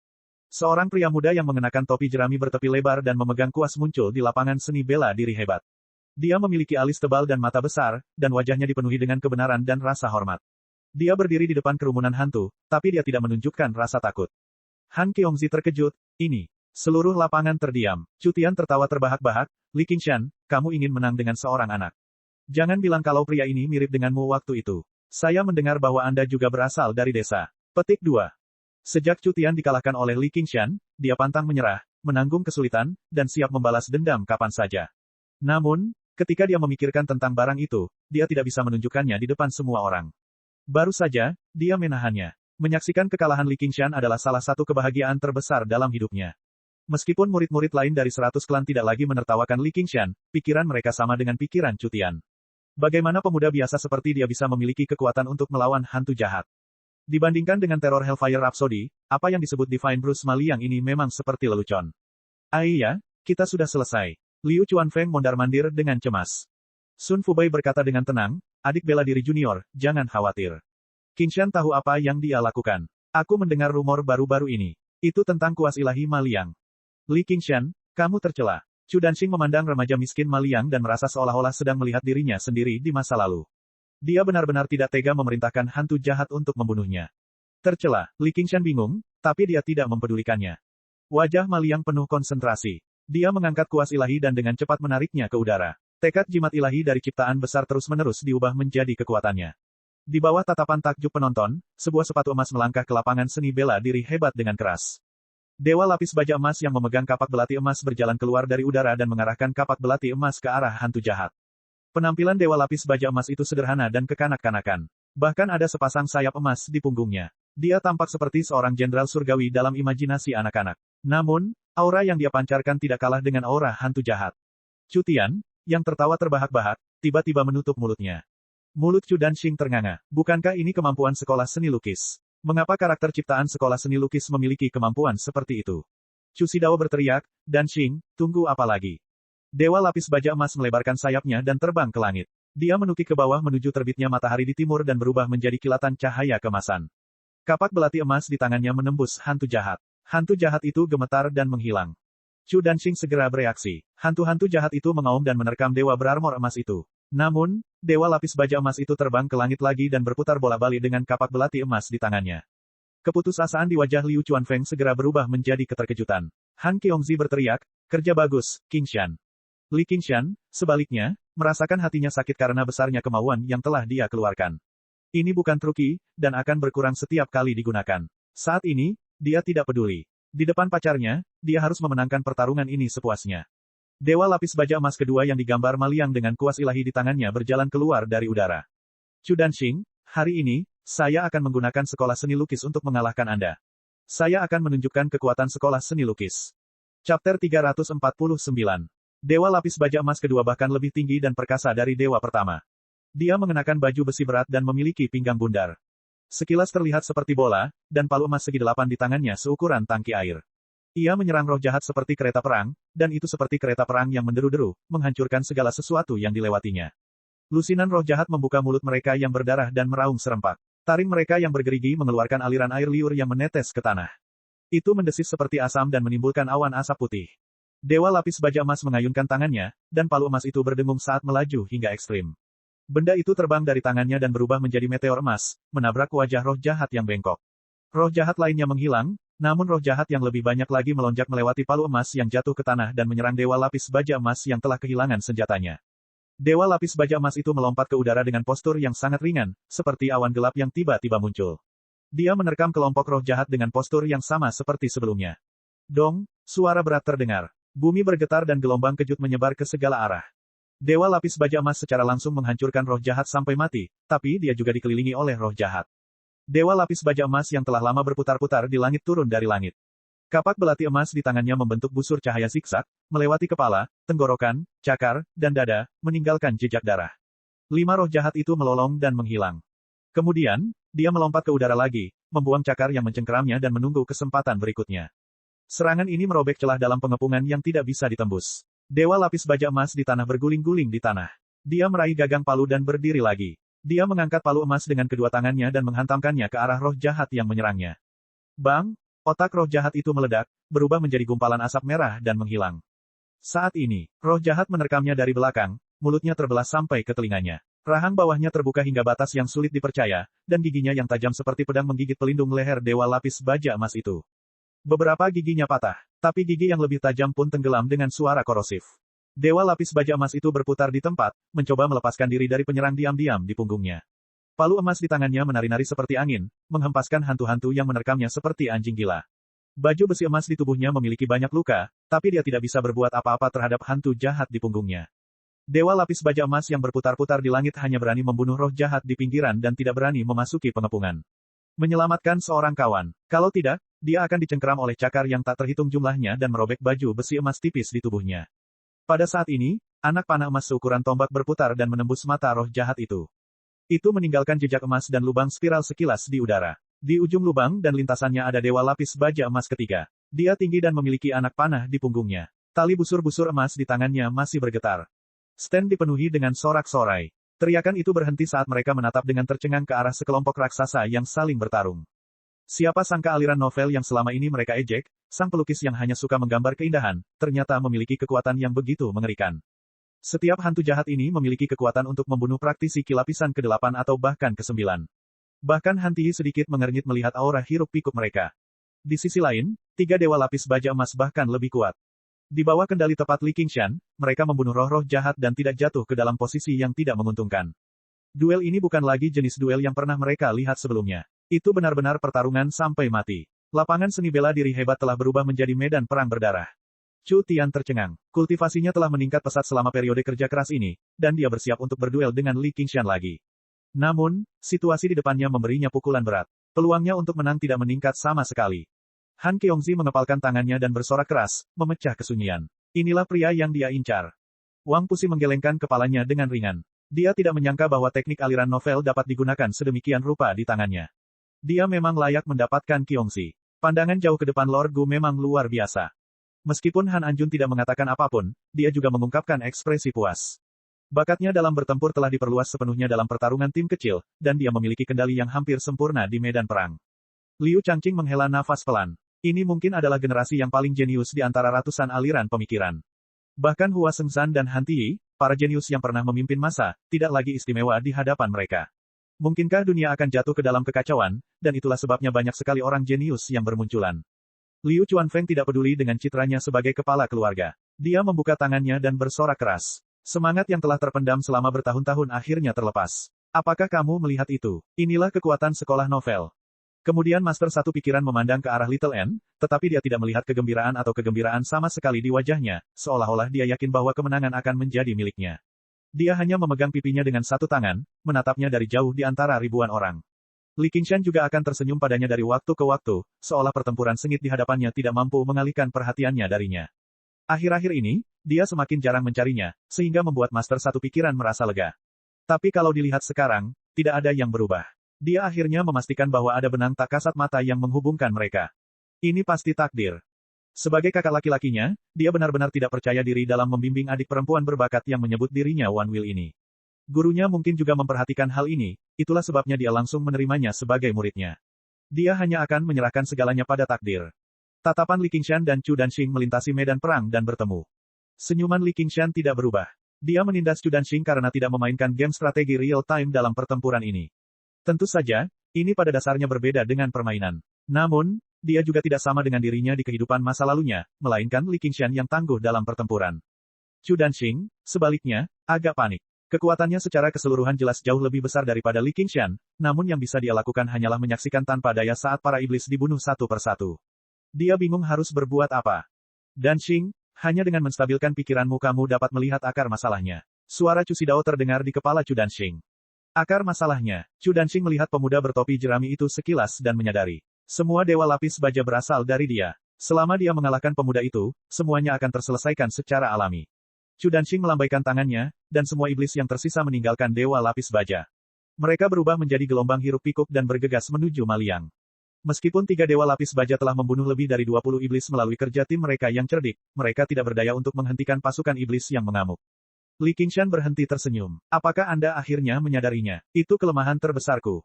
Seorang pria muda yang mengenakan topi jerami bertepi lebar dan memegang kuas muncul di lapangan seni bela diri hebat. Dia memiliki alis tebal dan mata besar, dan wajahnya dipenuhi dengan kebenaran dan rasa hormat. Dia berdiri di depan kerumunan hantu, tapi dia tidak menunjukkan rasa takut. Han Qiongzi terkejut. Ini. Seluruh lapangan terdiam. Chu Tian tertawa terbahak-bahak. Li Qingshan, kamu ingin menang dengan seorang anak. Jangan bilang kalau pria ini mirip denganmu waktu itu. Saya mendengar bahwa Anda juga berasal dari desa. Petik 2. Sejak Chu Tian dikalahkan oleh Li Qingshan, dia pantang menyerah, menanggung kesulitan, dan siap membalas dendam kapan saja. Namun, ketika dia memikirkan tentang barang itu, dia tidak bisa menunjukkannya di depan semua orang. Baru saja, dia menahannya. Menyaksikan kekalahan Li Qingshan adalah salah satu kebahagiaan terbesar dalam hidupnya. Meskipun murid-murid lain dari 100 klan tidak lagi menertawakan Li Qingshan, pikiran mereka sama dengan pikiran Chu Tian. Bagaimana pemuda biasa seperti dia bisa memiliki kekuatan untuk melawan hantu jahat? Dibandingkan dengan teror Hellfire Rhapsody, apa yang disebut Divine Bruce Maliang ini memang seperti lelucon. Iya, kita sudah selesai. Liu Chuanfeng mondar-mandir dengan cemas. Sun Fubai berkata dengan tenang, adik bela diri junior, jangan khawatir. Qingshan tahu apa yang dia lakukan. Aku mendengar rumor baru-baru ini. Itu tentang kuas ilahi Maliang. Li Qingshan, kamu tercela. Chu Danxing memandang remaja miskin Maliang dan merasa seolah-olah sedang melihat dirinya sendiri di masa lalu. Dia benar-benar tidak tega memerintahkan hantu jahat untuk membunuhnya. Tercela, Li Qingshan bingung, tapi dia tidak mempedulikannya. Wajah Maliang penuh konsentrasi. Dia mengangkat kuas ilahi dan dengan cepat menariknya ke udara. Tekad jimat ilahi dari ciptaan besar terus-menerus diubah menjadi kekuatannya. Di bawah tatapan takjub penonton, sebuah sepatu emas melangkah ke lapangan seni bela diri hebat dengan keras. Dewa lapis baja emas yang memegang kapak belati emas berjalan keluar dari udara dan mengarahkan kapak belati emas ke arah hantu jahat. Penampilan dewa lapis baja emas itu sederhana dan kekanak-kanakan. Bahkan ada sepasang sayap emas di punggungnya. Dia tampak seperti seorang jenderal surgawi dalam imajinasi anak-anak. Namun, aura yang dia pancarkan tidak kalah dengan aura hantu jahat. Chu Tian, yang tertawa terbahak-bahak, tiba-tiba menutup mulutnya. Mulut Chu Danxing ternganga. Bukankah ini kemampuan sekolah seni lukis? Mengapa karakter ciptaan sekolah seni lukis memiliki kemampuan seperti itu? Chu Xidao berteriak, Danxing, tunggu apa lagi? Dewa lapis baja emas melebarkan sayapnya dan terbang ke langit. Dia menukik ke bawah menuju terbitnya matahari di timur dan berubah menjadi kilatan cahaya kemasan. Kapak belati emas di tangannya menembus hantu jahat. Hantu jahat itu gemetar dan menghilang. Chu Danxing segera bereaksi. Hantu-hantu jahat itu mengaum dan menerkam dewa berarmor emas itu. Namun, dewa lapis baja emas itu terbang ke langit lagi dan berputar bola-balik dengan kapak belati emas di tangannya. Keputusasaan di wajah Liu Chuanfeng segera berubah menjadi keterkejutan. Han Qiongzi berteriak, kerja bagus, Qingshan. Li Qingshan, sebaliknya, merasakan hatinya sakit karena besarnya kemauan yang telah dia keluarkan. Ini bukan truki, dan akan berkurang setiap kali digunakan. Saat ini, dia tidak peduli. Di depan pacarnya, dia harus memenangkan pertarungan ini sepuasnya. Dewa lapis baja emas kedua yang digambar Maliang dengan kuas ilahi di tangannya berjalan keluar dari udara. Chu Danxing, hari ini, saya akan menggunakan sekolah seni lukis untuk mengalahkan Anda. Saya akan menunjukkan kekuatan sekolah seni lukis. Chapter 349. Dewa lapis baja emas kedua bahkan lebih tinggi dan perkasa dari dewa pertama. Dia mengenakan baju besi berat dan memiliki pinggang bundar. Sekilas terlihat seperti bola, dan palu emas segi 8 di tangannya seukuran tangki air. Ia menyerang roh jahat seperti kereta perang, dan itu seperti kereta perang yang menderu-deru, menghancurkan segala sesuatu yang dilewatinya. Lusinan roh jahat membuka mulut mereka yang berdarah dan meraung serempak. Taring mereka yang bergerigi mengeluarkan aliran air liur yang menetes ke tanah. Itu mendesis seperti asam dan menimbulkan awan asap putih. Dewa lapis baja emas mengayunkan tangannya, dan palu emas itu berdengung saat melaju hingga ekstrim. Benda itu terbang dari tangannya dan berubah menjadi meteor emas, menabrak wajah roh jahat yang bengkok. Roh jahat lainnya menghilang, namun roh jahat yang lebih banyak lagi melonjak melewati palu emas yang jatuh ke tanah dan menyerang dewa lapis baja emas yang telah kehilangan senjatanya. Dewa lapis baja emas itu melompat ke udara dengan postur yang sangat ringan, seperti awan gelap yang tiba-tiba muncul. Dia menerkam kelompok roh jahat dengan postur yang sama seperti sebelumnya. Dong, suara berat terdengar. Bumi bergetar dan gelombang kejut menyebar ke segala arah. Dewa lapis baja emas secara langsung menghancurkan roh jahat sampai mati, tapi dia juga dikelilingi oleh roh jahat. Dewa lapis baja emas yang telah lama berputar-putar di langit turun dari langit. Kapak belati emas di tangannya membentuk busur cahaya zigzag, melewati kepala, tenggorokan, cakar, dan dada, meninggalkan jejak darah. 5 roh jahat itu melolong dan menghilang. Kemudian, dia melompat ke udara lagi, membuang cakar yang mencengkeramnya dan menunggu kesempatan berikutnya. Serangan ini merobek celah dalam pengepungan yang tidak bisa ditembus. Dewa lapis baja emas di tanah berguling-guling di tanah. Dia meraih gagang palu dan berdiri lagi. Dia mengangkat palu emas dengan kedua tangannya dan menghantamkannya ke arah roh jahat yang menyerangnya. Bang! Otak roh jahat itu meledak, berubah menjadi gumpalan asap merah dan menghilang. Saat ini, roh jahat menerkamnya dari belakang, mulutnya terbelah sampai ke telinganya. Rahang bawahnya terbuka hingga batas yang sulit dipercaya, dan giginya yang tajam seperti pedang menggigit pelindung leher dewa lapis baja emas itu. Beberapa giginya patah, tapi gigi yang lebih tajam pun tenggelam dengan suara korosif. Dewa lapis baja emas itu berputar di tempat, mencoba melepaskan diri dari penyerang diam-diam di punggungnya. Palu emas di tangannya menari-nari seperti angin, menghempaskan hantu-hantu yang menerkamnya seperti anjing gila. Baju besi emas di tubuhnya memiliki banyak luka, tapi dia tidak bisa berbuat apa-apa terhadap hantu jahat di punggungnya. Dewa lapis baja emas yang berputar-putar di langit hanya berani membunuh roh jahat di pinggiran dan tidak berani memasuki pengepungan. Menyelamatkan seorang kawan. Kalau tidak, dia akan dicengkeram oleh cakar yang tak terhitung jumlahnya dan merobek baju besi emas tipis di tubuhnya. Pada saat ini, anak panah emas seukuran tombak berputar dan menembus mata roh jahat itu. Itu meninggalkan jejak emas dan lubang spiral sekilas di udara. Di ujung lubang dan lintasannya ada dewa lapis baja emas ketiga. Dia tinggi dan memiliki anak panah di punggungnya. Tali busur-busur emas di tangannya masih bergetar. Stand dipenuhi dengan sorak-sorai. Teriakan itu berhenti saat mereka menatap dengan tercengang ke arah sekelompok raksasa yang saling bertarung. Siapa sangka aliran novel yang selama ini mereka ejek, sang pelukis yang hanya suka menggambar keindahan, ternyata memiliki kekuatan yang begitu mengerikan. Setiap hantu jahat ini memiliki kekuatan untuk membunuh praktisi kilapisan ke-8 atau bahkan ke-9. Bahkan Hanti sedikit mengernyit melihat aura hiruk-pikuk mereka. Di sisi lain, 3 dewa lapis baja emas bahkan lebih kuat. Di bawah kendali tepat Li Qingshan, mereka membunuh roh-roh jahat dan tidak jatuh ke dalam posisi yang tidak menguntungkan. Duel ini bukan lagi jenis duel yang pernah mereka lihat sebelumnya. Itu benar-benar pertarungan sampai mati. Lapangan seni bela diri hebat telah berubah menjadi medan perang berdarah. Chu Tian tercengang. Kultivasinya telah meningkat pesat selama periode kerja keras ini, dan dia bersiap untuk berduel dengan Li Qingshan lagi. Namun, situasi di depannya memberinya pukulan berat. Peluangnya untuk menang tidak meningkat sama sekali. Han Qiongzi mengepalkan tangannya dan bersorak keras, memecah kesunyian. Inilah pria yang dia incar. Wang Pusi menggelengkan kepalanya dengan ringan. Dia tidak menyangka bahwa teknik aliran novel dapat digunakan sedemikian rupa di tangannya. Dia memang layak mendapatkan Qiongzi. Pandangan jauh ke depan Lord Gu memang luar biasa. Meskipun Han Anjun tidak mengatakan apapun, dia juga mengungkapkan ekspresi puas. Bakatnya dalam bertempur telah diperluas sepenuhnya dalam pertarungan tim kecil, dan dia memiliki kendali yang hampir sempurna di medan perang. Liu Changqing menghela nafas pelan. Ini mungkin adalah generasi yang paling jenius di antara ratusan aliran pemikiran. Bahkan Hua Sengzan dan Han Tiyi, para jenius yang pernah memimpin masa, tidak lagi istimewa di hadapan mereka. Mungkinkah dunia akan jatuh ke dalam kekacauan, dan itulah sebabnya banyak sekali orang jenius yang bermunculan. Liu Chuanfeng tidak peduli dengan citranya sebagai kepala keluarga. Dia membuka tangannya dan bersorak keras. Semangat yang telah terpendam selama bertahun-tahun akhirnya terlepas. Apakah kamu melihat itu? Inilah kekuatan sekolah novel. Kemudian Master Satu Pikiran memandang ke arah Little N, tetapi dia tidak melihat kegembiraan atau kegembiraan sama sekali di wajahnya, seolah-olah dia yakin bahwa kemenangan akan menjadi miliknya. Dia hanya memegang pipinya dengan satu tangan, menatapnya dari jauh di antara ribuan orang. Li Qingshan juga akan tersenyum padanya dari waktu ke waktu, seolah pertempuran sengit di hadapannya tidak mampu mengalihkan perhatiannya darinya. Akhir-akhir ini, dia semakin jarang mencarinya, sehingga membuat Master Satu Pikiran merasa lega. Tapi kalau dilihat sekarang, tidak ada yang berubah. Dia akhirnya memastikan bahwa ada benang tak kasat mata yang menghubungkan mereka. Ini pasti takdir. Sebagai kakak laki-lakinya, dia benar-benar tidak percaya diri dalam membimbing adik perempuan berbakat yang menyebut dirinya One Will ini. Gurunya mungkin juga memperhatikan hal ini, itulah sebabnya dia langsung menerimanya sebagai muridnya. Dia hanya akan menyerahkan segalanya pada takdir. Tatapan Li Qingshan dan Chu Danxing melintasi medan perang dan bertemu. Senyuman Li Qingshan tidak berubah. Dia menindas Chu Danxing karena tidak memainkan game strategi real time dalam pertempuran ini. Tentu saja, ini pada dasarnya berbeda dengan permainan. Namun, dia juga tidak sama dengan dirinya di kehidupan masa lalunya, melainkan Li Qingshan yang tangguh dalam pertempuran. Chu Danxing, sebaliknya, agak panik. Kekuatannya secara keseluruhan jelas jauh lebih besar daripada Li Qingshan, namun yang bisa dia lakukan hanyalah menyaksikan tanpa daya saat para iblis dibunuh satu persatu. Dia bingung harus berbuat apa. Danxing, hanya dengan menstabilkan pikiranmu kamu dapat melihat akar masalahnya. Suara Chu Xidao terdengar di kepala Chu Danxing. Akar masalahnya, Chu Danxing melihat pemuda bertopi jerami itu sekilas dan menyadari. Semua dewa lapis baja berasal dari dia. Selama dia mengalahkan pemuda itu, semuanya akan terselesaikan secara alami. Chu Danxing melambaikan tangannya, dan semua iblis yang tersisa meninggalkan dewa lapis baja. Mereka berubah menjadi gelombang hiruk-pikuk dan bergegas menuju Maliang. Meskipun 3 dewa lapis baja telah membunuh lebih dari 20 iblis melalui kerja tim mereka yang cerdik, mereka tidak berdaya untuk menghentikan pasukan iblis yang mengamuk. Li Qingshan berhenti tersenyum. Apakah Anda akhirnya menyadarinya? Itu kelemahan terbesarku.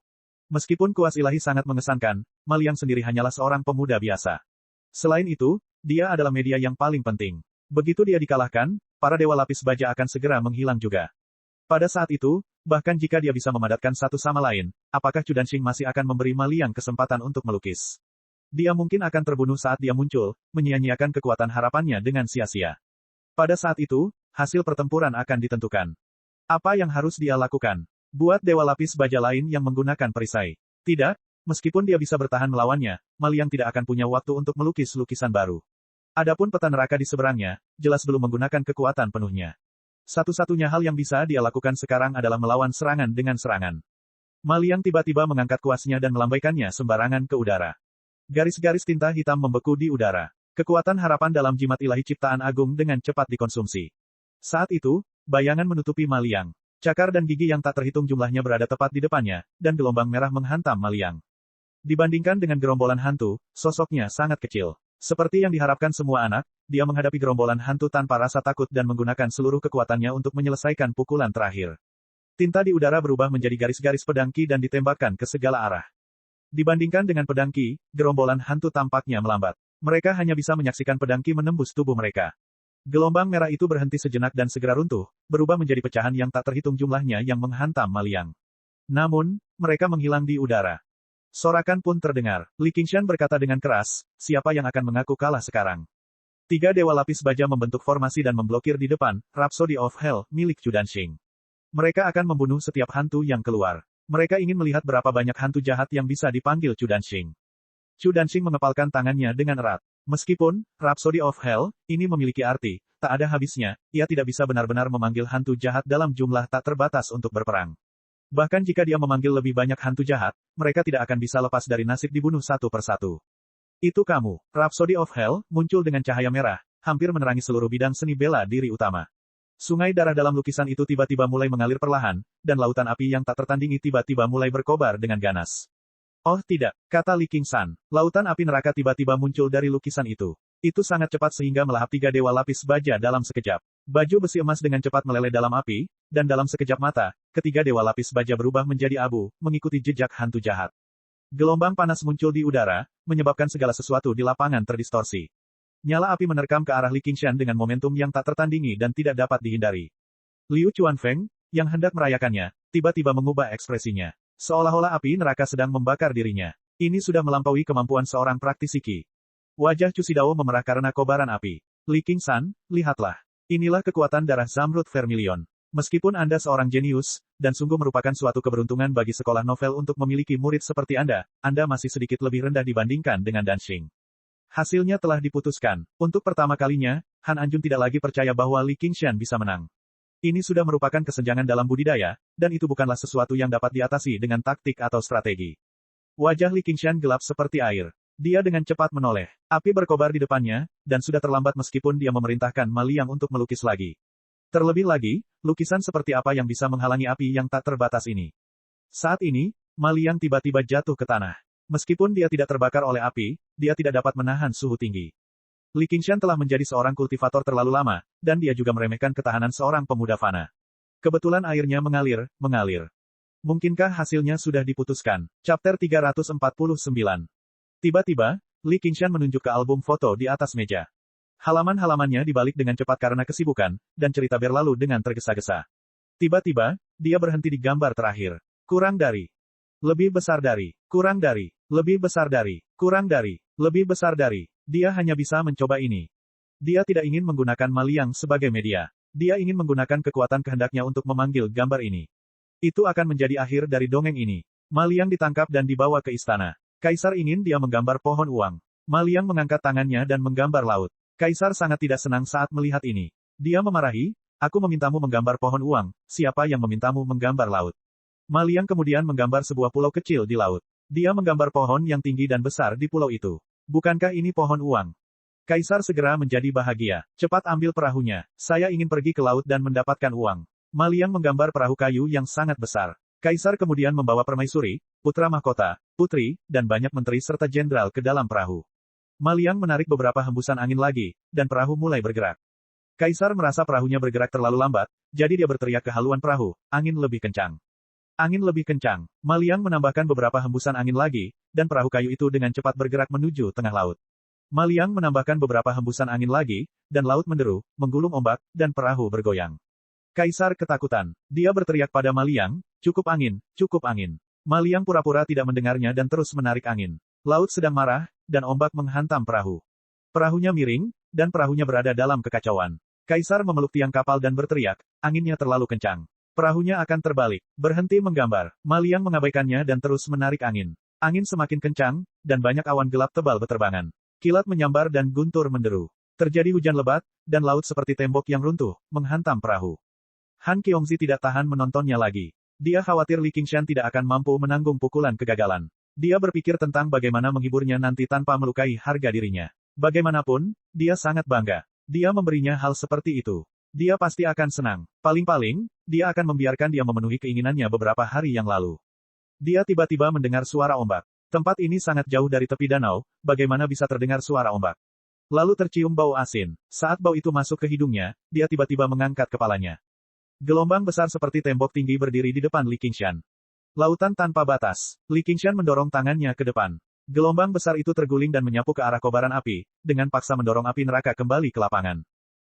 Meskipun kuas ilahi sangat mengesankan, Maliang sendiri hanyalah seorang pemuda biasa. Selain itu, dia adalah media yang paling penting. Begitu dia dikalahkan, para dewa lapis baja akan segera menghilang juga. Pada saat itu, bahkan jika dia bisa memadatkan satu sama lain, apakah Chu Danxing masih akan memberi Ma Liang kesempatan untuk melukis? Dia mungkin akan terbunuh saat dia muncul, menyia-nyiakan kekuatan harapannya dengan sia-sia. Pada saat itu, hasil pertempuran akan ditentukan. Apa yang harus dia lakukan? Buat dewa lapis baja lain yang menggunakan perisai. Tidak, meskipun dia bisa bertahan melawannya, Ma Liang tidak akan punya waktu untuk melukis lukisan baru. Adapun peta neraka di seberangnya, jelas belum menggunakan kekuatan penuhnya. Satu-satunya hal yang bisa dia lakukan sekarang adalah melawan serangan dengan serangan. Ma Liang tiba-tiba mengangkat kuasnya dan melambaikannya sembarangan ke udara. Garis-garis tinta hitam membeku di udara. Kekuatan harapan dalam jimat ilahi ciptaan agung dengan cepat dikonsumsi. Saat itu, bayangan menutupi Ma Liang. Cakar dan gigi yang tak terhitung jumlahnya berada tepat di depannya, dan gelombang merah menghantam Ma Liang. Dibandingkan dengan gerombolan hantu, sosoknya sangat kecil. Seperti yang diharapkan semua anak, dia menghadapi gerombolan hantu tanpa rasa takut dan menggunakan seluruh kekuatannya untuk menyelesaikan pukulan terakhir. Tinta di udara berubah menjadi garis-garis pedang Qi dan ditembakkan ke segala arah. Dibandingkan dengan pedang Qi, gerombolan hantu tampaknya melambat. Mereka hanya bisa menyaksikan pedang Qi menembus tubuh mereka. Gelombang merah itu berhenti sejenak dan segera runtuh, berubah menjadi pecahan yang tak terhitung jumlahnya yang menghantam Ma Liang. Namun, mereka menghilang di udara. Sorakan pun terdengar. Li Qingshan berkata dengan keras, siapa yang akan mengaku kalah sekarang? 3 dewa lapis baja membentuk formasi dan memblokir di depan, Rhapsody of Hell, milik Chu Danxing. Mereka akan membunuh setiap hantu yang keluar. Mereka ingin melihat berapa banyak hantu jahat yang bisa dipanggil Chu Danxing. Chu Danxing mengepalkan tangannya dengan erat. Meskipun, Rhapsody of Hell, ini memiliki arti, tak ada habisnya, ia tidak bisa benar-benar memanggil hantu jahat dalam jumlah tak terbatas untuk berperang. Bahkan jika dia memanggil lebih banyak hantu jahat, mereka tidak akan bisa lepas dari nasib dibunuh satu persatu. Itu kamu, Rhapsody of Hell, muncul dengan cahaya merah, hampir menerangi seluruh bidang seni bela diri utama. Sungai darah dalam lukisan itu tiba-tiba mulai mengalir perlahan, dan lautan api yang tak tertandingi tiba-tiba mulai berkobar dengan ganas. Oh tidak, kata Li Qingshan. Lautan api neraka tiba-tiba muncul dari lukisan itu. Itu sangat cepat sehingga melahap 3 dewa lapis baja dalam sekejap. Baju besi emas dengan cepat meleleh dalam api, dan dalam sekejap mata, ketiga dewa lapis baja berubah menjadi abu, mengikuti jejak hantu jahat. Gelombang panas muncul di udara, menyebabkan segala sesuatu di lapangan terdistorsi. Nyala api menerkam ke arah Li Qingshan dengan momentum yang tak tertandingi dan tidak dapat dihindari. Liu Chuanfeng, yang hendak merayakannya, tiba-tiba mengubah ekspresinya. Seolah-olah api neraka sedang membakar dirinya. Ini sudah melampaui kemampuan seorang praktisi Qi. Wajah Chu Xidao memerah karena kobaran api. Li Qingshan, lihatlah. Inilah kekuatan darah Zamrud Vermilion. Meskipun Anda seorang jenius, dan sungguh merupakan suatu keberuntungan bagi sekolah novel untuk memiliki murid seperti Anda masih sedikit lebih rendah dibandingkan dengan Danxing. Hasilnya telah diputuskan. Untuk pertama kalinya, Han Anjun tidak lagi percaya bahwa Li Qingshan bisa menang. Ini sudah merupakan kesenjangan dalam budidaya, dan itu bukanlah sesuatu yang dapat diatasi dengan taktik atau strategi. Wajah Li Qingshan gelap seperti air. Dia dengan cepat menoleh. Api berkobar di depannya, dan sudah terlambat meskipun dia memerintahkan Ma Liang untuk melukis lagi. Terlebih lagi, lukisan seperti apa yang bisa menghalangi api yang tak terbatas ini? Saat ini, Ma Liang tiba-tiba jatuh ke tanah. Meskipun dia tidak terbakar oleh api, dia tidak dapat menahan suhu tinggi. Li Qingshan telah menjadi seorang kultivator terlalu lama, dan dia juga meremehkan ketahanan seorang pemuda fana. Kebetulan airnya mengalir. Mungkinkah hasilnya sudah diputuskan? Chapter 349. Tiba-tiba, Li Qingshan menunjuk ke album foto di atas meja. Halaman-halamannya dibalik dengan cepat karena kesibukan, dan cerita berlalu dengan tergesa-gesa. Tiba-tiba, dia berhenti di gambar terakhir. Kurang dari. Lebih besar dari. Kurang dari. Lebih besar dari. Kurang dari. Lebih besar dari. Dia hanya bisa mencoba ini. Dia tidak ingin menggunakan Ma Liang sebagai media. Dia ingin menggunakan kekuatan kehendaknya untuk memanggil gambar ini. Itu akan menjadi akhir dari dongeng ini. Ma Liang ditangkap dan dibawa ke istana. Kaisar ingin dia menggambar pohon uang. Ma Liang mengangkat tangannya dan menggambar laut. Kaisar sangat tidak senang saat melihat ini. Dia memarahi, aku memintamu menggambar pohon uang, siapa yang memintamu menggambar laut? Ma Liang kemudian menggambar sebuah pulau kecil di laut. Dia menggambar pohon yang tinggi dan besar di pulau itu. Bukankah ini pohon uang? Kaisar segera menjadi bahagia. Cepat ambil perahunya. Saya ingin pergi ke laut dan mendapatkan uang. Ma Liang menggambar perahu kayu yang sangat besar. Kaisar kemudian membawa permaisuri, putra mahkota, putri, dan banyak menteri serta jenderal ke dalam perahu. Ma Liang menarik beberapa hembusan angin lagi, dan perahu mulai bergerak. Kaisar merasa perahunya bergerak terlalu lambat, jadi dia berteriak ke haluan perahu, angin lebih kencang. Angin lebih kencang. Ma Liang menambahkan beberapa hembusan angin lagi, dan perahu kayu itu dengan cepat bergerak menuju tengah laut. Ma Liang menambahkan beberapa hembusan angin lagi, dan laut menderu, menggulung ombak, dan perahu bergoyang. Kaisar ketakutan. Dia berteriak pada Ma Liang, cukup angin, cukup angin. Ma Liang pura-pura tidak mendengarnya dan terus menarik angin. Laut sedang marah, dan ombak menghantam perahu. Perahunya miring, dan perahunya berada dalam kekacauan. Kaisar memeluk tiang kapal dan berteriak, anginnya terlalu kencang. Perahunya akan terbalik. Berhenti menggambar. Ma Liang mengabaikannya dan terus menarik angin. Angin semakin kencang, dan banyak awan gelap tebal beterbangan. Kilat menyambar dan guntur menderu. Terjadi hujan lebat, dan laut seperti tembok yang runtuh, menghantam perahu. Han Qiongzi tidak tahan menontonnya lagi. Dia khawatir Li Qingshan tidak akan mampu menanggung pukulan kegagalan. Dia berpikir tentang bagaimana menghiburnya nanti tanpa melukai harga dirinya. Bagaimanapun, dia sangat bangga. Dia memberinya hal seperti itu. Dia pasti akan senang. Paling-paling, dia akan membiarkan dia memenuhi keinginannya beberapa hari yang lalu. Dia tiba-tiba mendengar suara ombak. Tempat ini sangat jauh dari tepi danau, bagaimana bisa terdengar suara ombak? Lalu tercium bau asin. Saat bau itu masuk ke hidungnya, dia tiba-tiba mengangkat kepalanya. Gelombang besar seperti tembok tinggi berdiri di depan Li Qingshan. Lautan tanpa batas. Li Qingshan mendorong tangannya ke depan. Gelombang besar itu terguling dan menyapu ke arah kobaran api, dengan paksa mendorong api neraka kembali ke lapangan.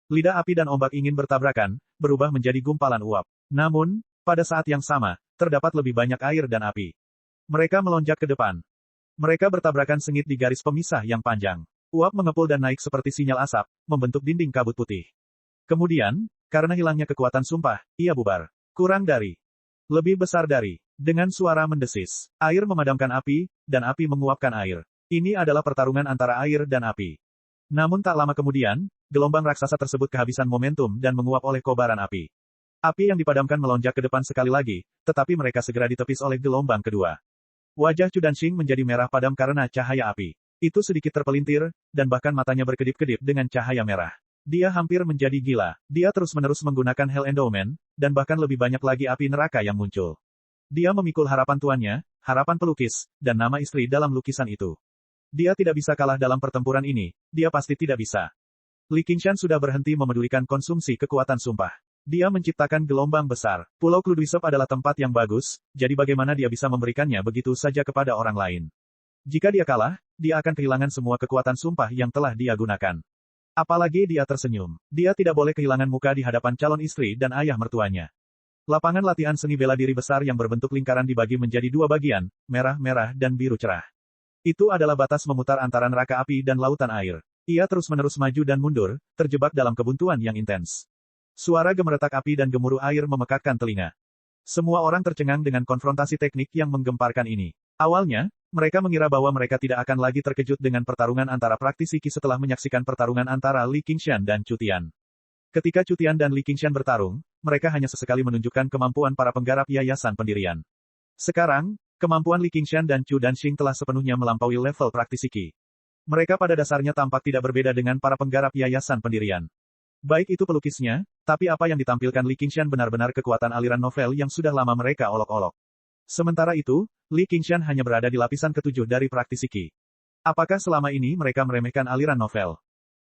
Lidah api dan ombak ingin bertabrakan, berubah menjadi gumpalan uap. Namun, pada saat yang sama, terdapat lebih banyak air dan api. Mereka melonjak ke depan. Mereka bertabrakan sengit di garis pemisah yang panjang. Uap mengepul dan naik seperti sinyal asap, membentuk dinding kabut putih. Kemudian, karena hilangnya kekuatan sumpah, ia bubar. Kurang dari. Lebih besar dari. Dengan suara mendesis. Air memadamkan api, dan api menguapkan air. Ini adalah pertarungan antara air dan api. Namun tak lama kemudian, gelombang raksasa tersebut kehabisan momentum dan menguap oleh kobaran api. Api yang dipadamkan melonjak ke depan sekali lagi, tetapi mereka segera ditepis oleh gelombang kedua. Wajah Chu Danxing menjadi merah padam karena cahaya api. Itu sedikit terpelintir, dan bahkan matanya berkedip-kedip dengan cahaya merah. Dia hampir menjadi gila. Dia terus-menerus menggunakan Hell Endowment, dan bahkan lebih banyak lagi api neraka yang muncul. Dia memikul harapan tuannya, harapan pelukis, dan nama istri dalam lukisan itu. Dia tidak bisa kalah dalam pertempuran ini, dia pasti tidak bisa. Li Qingshan sudah berhenti memedulikan konsumsi kekuatan sumpah. Dia menciptakan gelombang besar. Pulau Kludwisep adalah tempat yang bagus, jadi bagaimana dia bisa memberikannya begitu saja kepada orang lain? Jika dia kalah, dia akan kehilangan semua kekuatan sumpah yang telah dia gunakan. Apalagi dia tersenyum. Dia tidak boleh kehilangan muka di hadapan calon istri dan ayah mertuanya. Lapangan latihan seni bela diri besar yang berbentuk lingkaran dibagi menjadi dua bagian, merah-merah dan biru cerah. Itu adalah batas memutar antara neraka api dan lautan air. Ia terus-menerus maju dan mundur, terjebak dalam kebuntuan yang intens. Suara gemeretak api dan gemuruh air memekakkan telinga. Semua orang tercengang dengan konfrontasi teknik yang menggemparkan ini. Awalnya, mereka mengira bahwa mereka tidak akan lagi terkejut dengan pertarungan antara praktisi Qi setelah menyaksikan pertarungan antara Li Qingshan dan Chu Tian. Ketika Chu Tian dan Li Qingshan bertarung, mereka hanya sesekali menunjukkan kemampuan para penggarap yayasan pendirian. Sekarang, kemampuan Li Qingshan dan Chu Danxing telah sepenuhnya melampaui level praktisi Qi. Mereka pada dasarnya tampak tidak berbeda dengan para penggarap yayasan pendirian. Baik itu pelukisnya, tapi apa yang ditampilkan Li Qingshan benar-benar kekuatan aliran novel yang sudah lama mereka olok-olok. Sementara itu, Li Qingshan hanya berada di lapisan ketujuh dari praktisi Qi. Apakah selama ini mereka meremehkan aliran novel?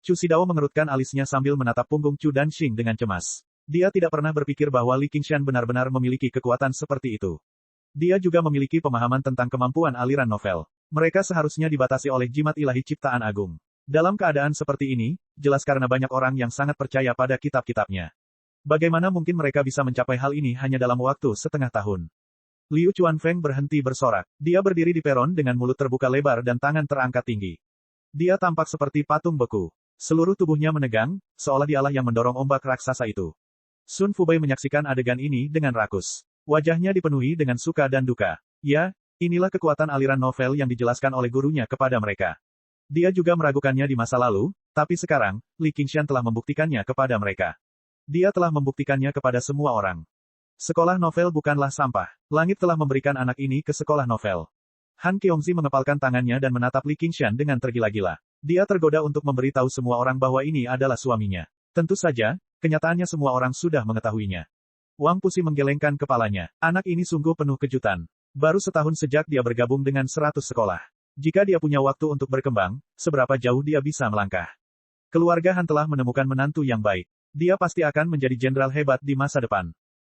Chu Xidao mengerutkan alisnya sambil menatap punggung Chu Danxing dengan cemas. Dia tidak pernah berpikir bahwa Li Qingshan benar-benar memiliki kekuatan seperti itu. Dia juga memiliki pemahaman tentang kemampuan aliran novel. Mereka seharusnya dibatasi oleh jimat ilahi ciptaan agung. Dalam keadaan seperti ini, jelas karena banyak orang yang sangat percaya pada kitab-kitabnya. Bagaimana mungkin mereka bisa mencapai hal ini hanya dalam waktu setengah tahun? Liu Chuanfeng berhenti bersorak. Dia berdiri di peron dengan mulut terbuka lebar dan tangan terangkat tinggi. Dia tampak seperti patung beku. Seluruh tubuhnya menegang, seolah dialah yang mendorong ombak raksasa itu. Sun Fubei menyaksikan adegan ini dengan rakus. Wajahnya dipenuhi dengan suka dan duka. Ya, inilah kekuatan aliran novel yang dijelaskan oleh gurunya kepada mereka. Dia juga meragukannya di masa lalu, tapi sekarang, Li Qingshan telah membuktikannya kepada mereka. Dia telah membuktikannya kepada semua orang. Sekolah novel bukanlah sampah. Langit telah memberikan anak ini ke sekolah novel. Han Qiongzi mengepalkan tangannya dan menatap Li Qingshan dengan tergila-gila. Dia tergoda untuk memberitahu semua orang bahwa ini adalah suaminya. Tentu saja, kenyataannya semua orang sudah mengetahuinya. Wang Pusi menggelengkan kepalanya. Anak ini sungguh penuh kejutan. Baru setahun sejak dia bergabung dengan 100 sekolah. Jika dia punya waktu untuk berkembang, seberapa jauh dia bisa melangkah? Keluarga Han telah menemukan menantu yang baik. Dia pasti akan menjadi jenderal hebat di masa depan.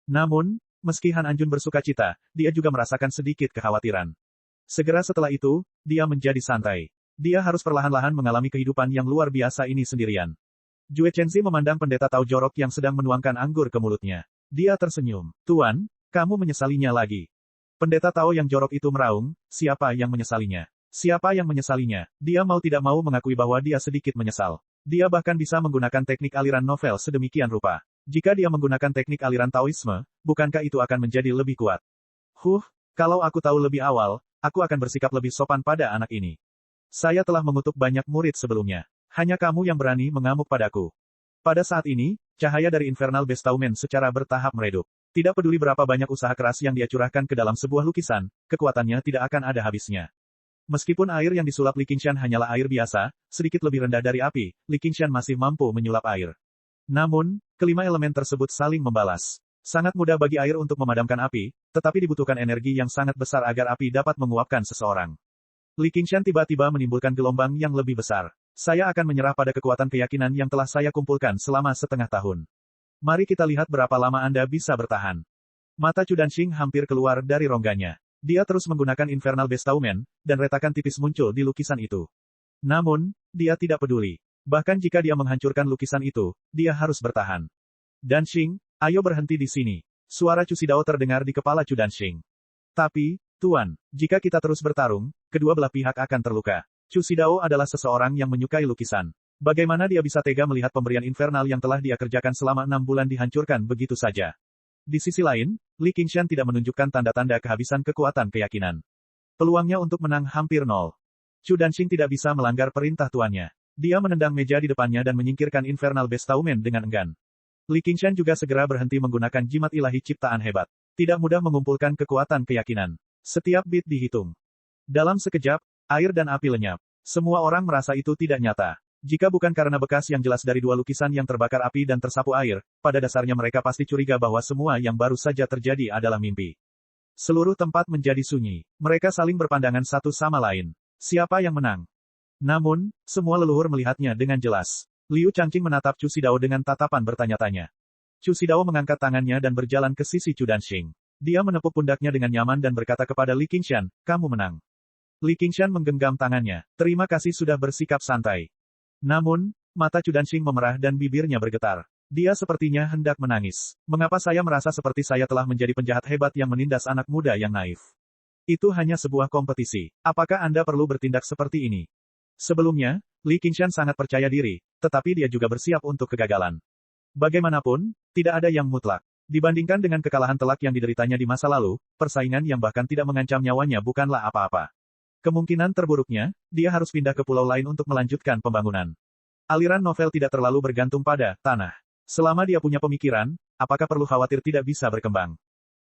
Namun, meski Han Anjun bersukacita, dia juga merasakan sedikit kekhawatiran. Segera setelah itu, dia menjadi santai. Dia harus perlahan-lahan mengalami kehidupan yang luar biasa ini sendirian. Jue Chenzi memandang pendeta Tao jorok yang sedang menuangkan anggur ke mulutnya. Dia tersenyum. Tuan, kamu menyesalinya lagi. Pendeta Tao yang jorok itu meraung, siapa yang menyesalinya? Siapa yang menyesalinya? Dia mau tidak mau mengakui bahwa dia sedikit menyesal. Dia bahkan bisa menggunakan teknik aliran novel sedemikian rupa. Jika dia menggunakan teknik aliran Taoisme, bukankah itu akan menjadi lebih kuat? Kalau aku tahu lebih awal, aku akan bersikap lebih sopan pada anak ini. Saya telah mengutuk banyak murid sebelumnya. Hanya kamu yang berani mengamuk padaku. Pada saat ini, cahaya dari Infernal Bestowment secara bertahap meredup. Tidak peduli berapa banyak usaha keras yang dia curahkan ke dalam sebuah lukisan, kekuatannya tidak akan ada habisnya. Meskipun air yang disulap Li Qingshan hanyalah air biasa, sedikit lebih rendah dari api, Li Qingshan masih mampu menyulap air. Namun, kelima elemen tersebut saling membalas. Sangat mudah bagi air untuk memadamkan api, tetapi dibutuhkan energi yang sangat besar agar api dapat menguapkan seseorang. Li Qingshan tiba-tiba menimbulkan gelombang yang lebih besar. Saya akan menyerah pada kekuatan keyakinan yang telah saya kumpulkan selama setengah tahun. Mari kita lihat berapa lama Anda bisa bertahan. Mata Chu Danxing hampir keluar dari rongganya. Dia terus menggunakan Infernal Bestowment, dan retakan tipis muncul di lukisan itu. Namun, dia tidak peduli. Bahkan jika dia menghancurkan lukisan itu, dia harus bertahan. Danxing, ayo berhenti di sini. Suara Chu Xidao terdengar di kepala Chu Danxing. Tapi, Tuan, jika kita terus bertarung, kedua belah pihak akan terluka. Chu Xidao adalah seseorang yang menyukai lukisan. Bagaimana dia bisa tega melihat pemberian infernal yang telah dia kerjakan selama 6 bulan dihancurkan begitu saja? Di sisi lain, Li Qingshan tidak menunjukkan tanda-tanda kehabisan kekuatan keyakinan. Peluangnya untuk menang hampir nol. Chu Danxing tidak bisa melanggar perintah tuannya. Dia menendang meja di depannya dan menyingkirkan Infernal Bestowment dengan enggan. Li Qingshan juga segera berhenti menggunakan jimat ilahi ciptaan hebat. Tidak mudah mengumpulkan kekuatan keyakinan. Setiap bit dihitung. Dalam sekejap, air dan api lenyap. Semua orang merasa itu tidak nyata. Jika bukan karena bekas yang jelas dari dua lukisan yang terbakar api dan tersapu air, pada dasarnya mereka pasti curiga bahwa semua yang baru saja terjadi adalah mimpi. Seluruh tempat menjadi sunyi. Mereka saling berpandangan satu sama lain. Siapa yang menang? Namun, semua leluhur melihatnya dengan jelas. Liu Changqing menatap Chu Xidao dengan tatapan bertanya-tanya. Chu Xidao mengangkat tangannya dan berjalan ke sisi Chu Danxing. Dia menepuk pundaknya dengan nyaman dan berkata kepada Li Qingshan, kamu menang. Li Qingshan menggenggam tangannya. Terima kasih sudah bersikap santai. Namun, mata Chu Danxing memerah dan bibirnya bergetar. Dia sepertinya hendak menangis. Mengapa saya merasa seperti saya telah menjadi penjahat hebat yang menindas anak muda yang naif? Itu hanya sebuah kompetisi. Apakah Anda perlu bertindak seperti ini? Sebelumnya, Li Qingshan sangat percaya diri, tetapi dia juga bersiap untuk kegagalan. Bagaimanapun, tidak ada yang mutlak. Dibandingkan dengan kekalahan telak yang dideritanya di masa lalu, persaingan yang bahkan tidak mengancam nyawanya bukanlah apa-apa. Kemungkinan terburuknya, dia harus pindah ke pulau lain untuk melanjutkan pembangunan. Aliran novel tidak terlalu bergantung pada tanah. Selama dia punya pemikiran, apakah perlu khawatir tidak bisa berkembang?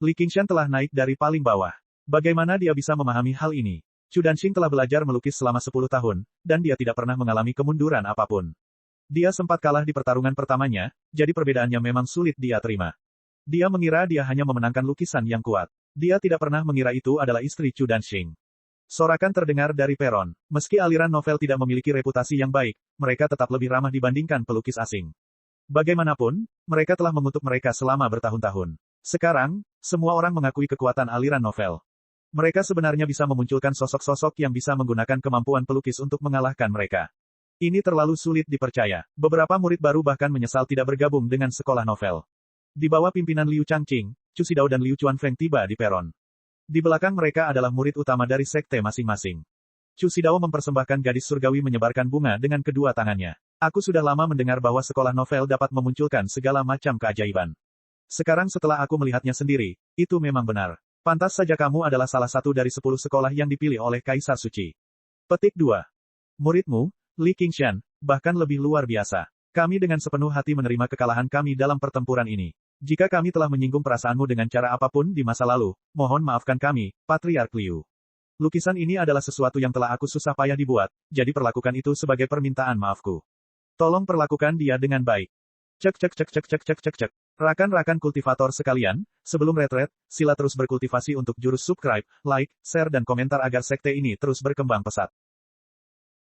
Li Qingshan telah naik dari paling bawah. Bagaimana dia bisa memahami hal ini? Chu Danxing telah belajar melukis selama 10 tahun, dan dia tidak pernah mengalami kemunduran apapun. Dia sempat kalah di pertarungan pertamanya, jadi perbedaannya memang sulit dia terima. Dia mengira dia hanya memenangkan lukisan yang kuat. Dia tidak pernah mengira itu adalah istri Chu Danxing. Sorakan terdengar dari peron. Meski aliran novel tidak memiliki reputasi yang baik, mereka tetap lebih ramah dibandingkan pelukis asing. Bagaimanapun, mereka telah mengutuk mereka selama bertahun-tahun. Sekarang, semua orang mengakui kekuatan aliran novel. Mereka sebenarnya bisa memunculkan sosok-sosok yang bisa menggunakan kemampuan pelukis untuk mengalahkan mereka. Ini terlalu sulit dipercaya. Beberapa murid baru bahkan menyesal tidak bergabung dengan sekolah novel. Di bawah pimpinan Liu Changqing, Chu Xidao dan Liu Chuanfeng tiba di peron. Di belakang mereka adalah murid utama dari sekte masing-masing. Chu Xidao mempersembahkan gadis surgawi menyebarkan bunga dengan kedua tangannya. Aku sudah lama mendengar bahwa sekolah novel dapat memunculkan segala macam keajaiban. Sekarang setelah aku melihatnya sendiri, itu memang benar. Pantas saja kamu adalah salah satu dari 10 sekolah yang dipilih oleh Kaisar Suci. Petik 2. Muridmu, Li Qingshan, bahkan lebih luar biasa. Kami dengan sepenuh hati menerima kekalahan kami dalam pertempuran ini. Jika kami telah menyinggung perasaanmu dengan cara apapun di masa lalu, mohon maafkan kami, Patriark Liu. Lukisan ini adalah sesuatu yang telah aku susah payah dibuat, jadi perlakukan itu sebagai permintaan maafku. Tolong perlakukan dia dengan baik. Cek. Rakan-rakan kultivator sekalian, sebelum retret, sila terus berkultivasi untuk jurus subscribe, like, share dan komentar agar sekte ini terus berkembang pesat.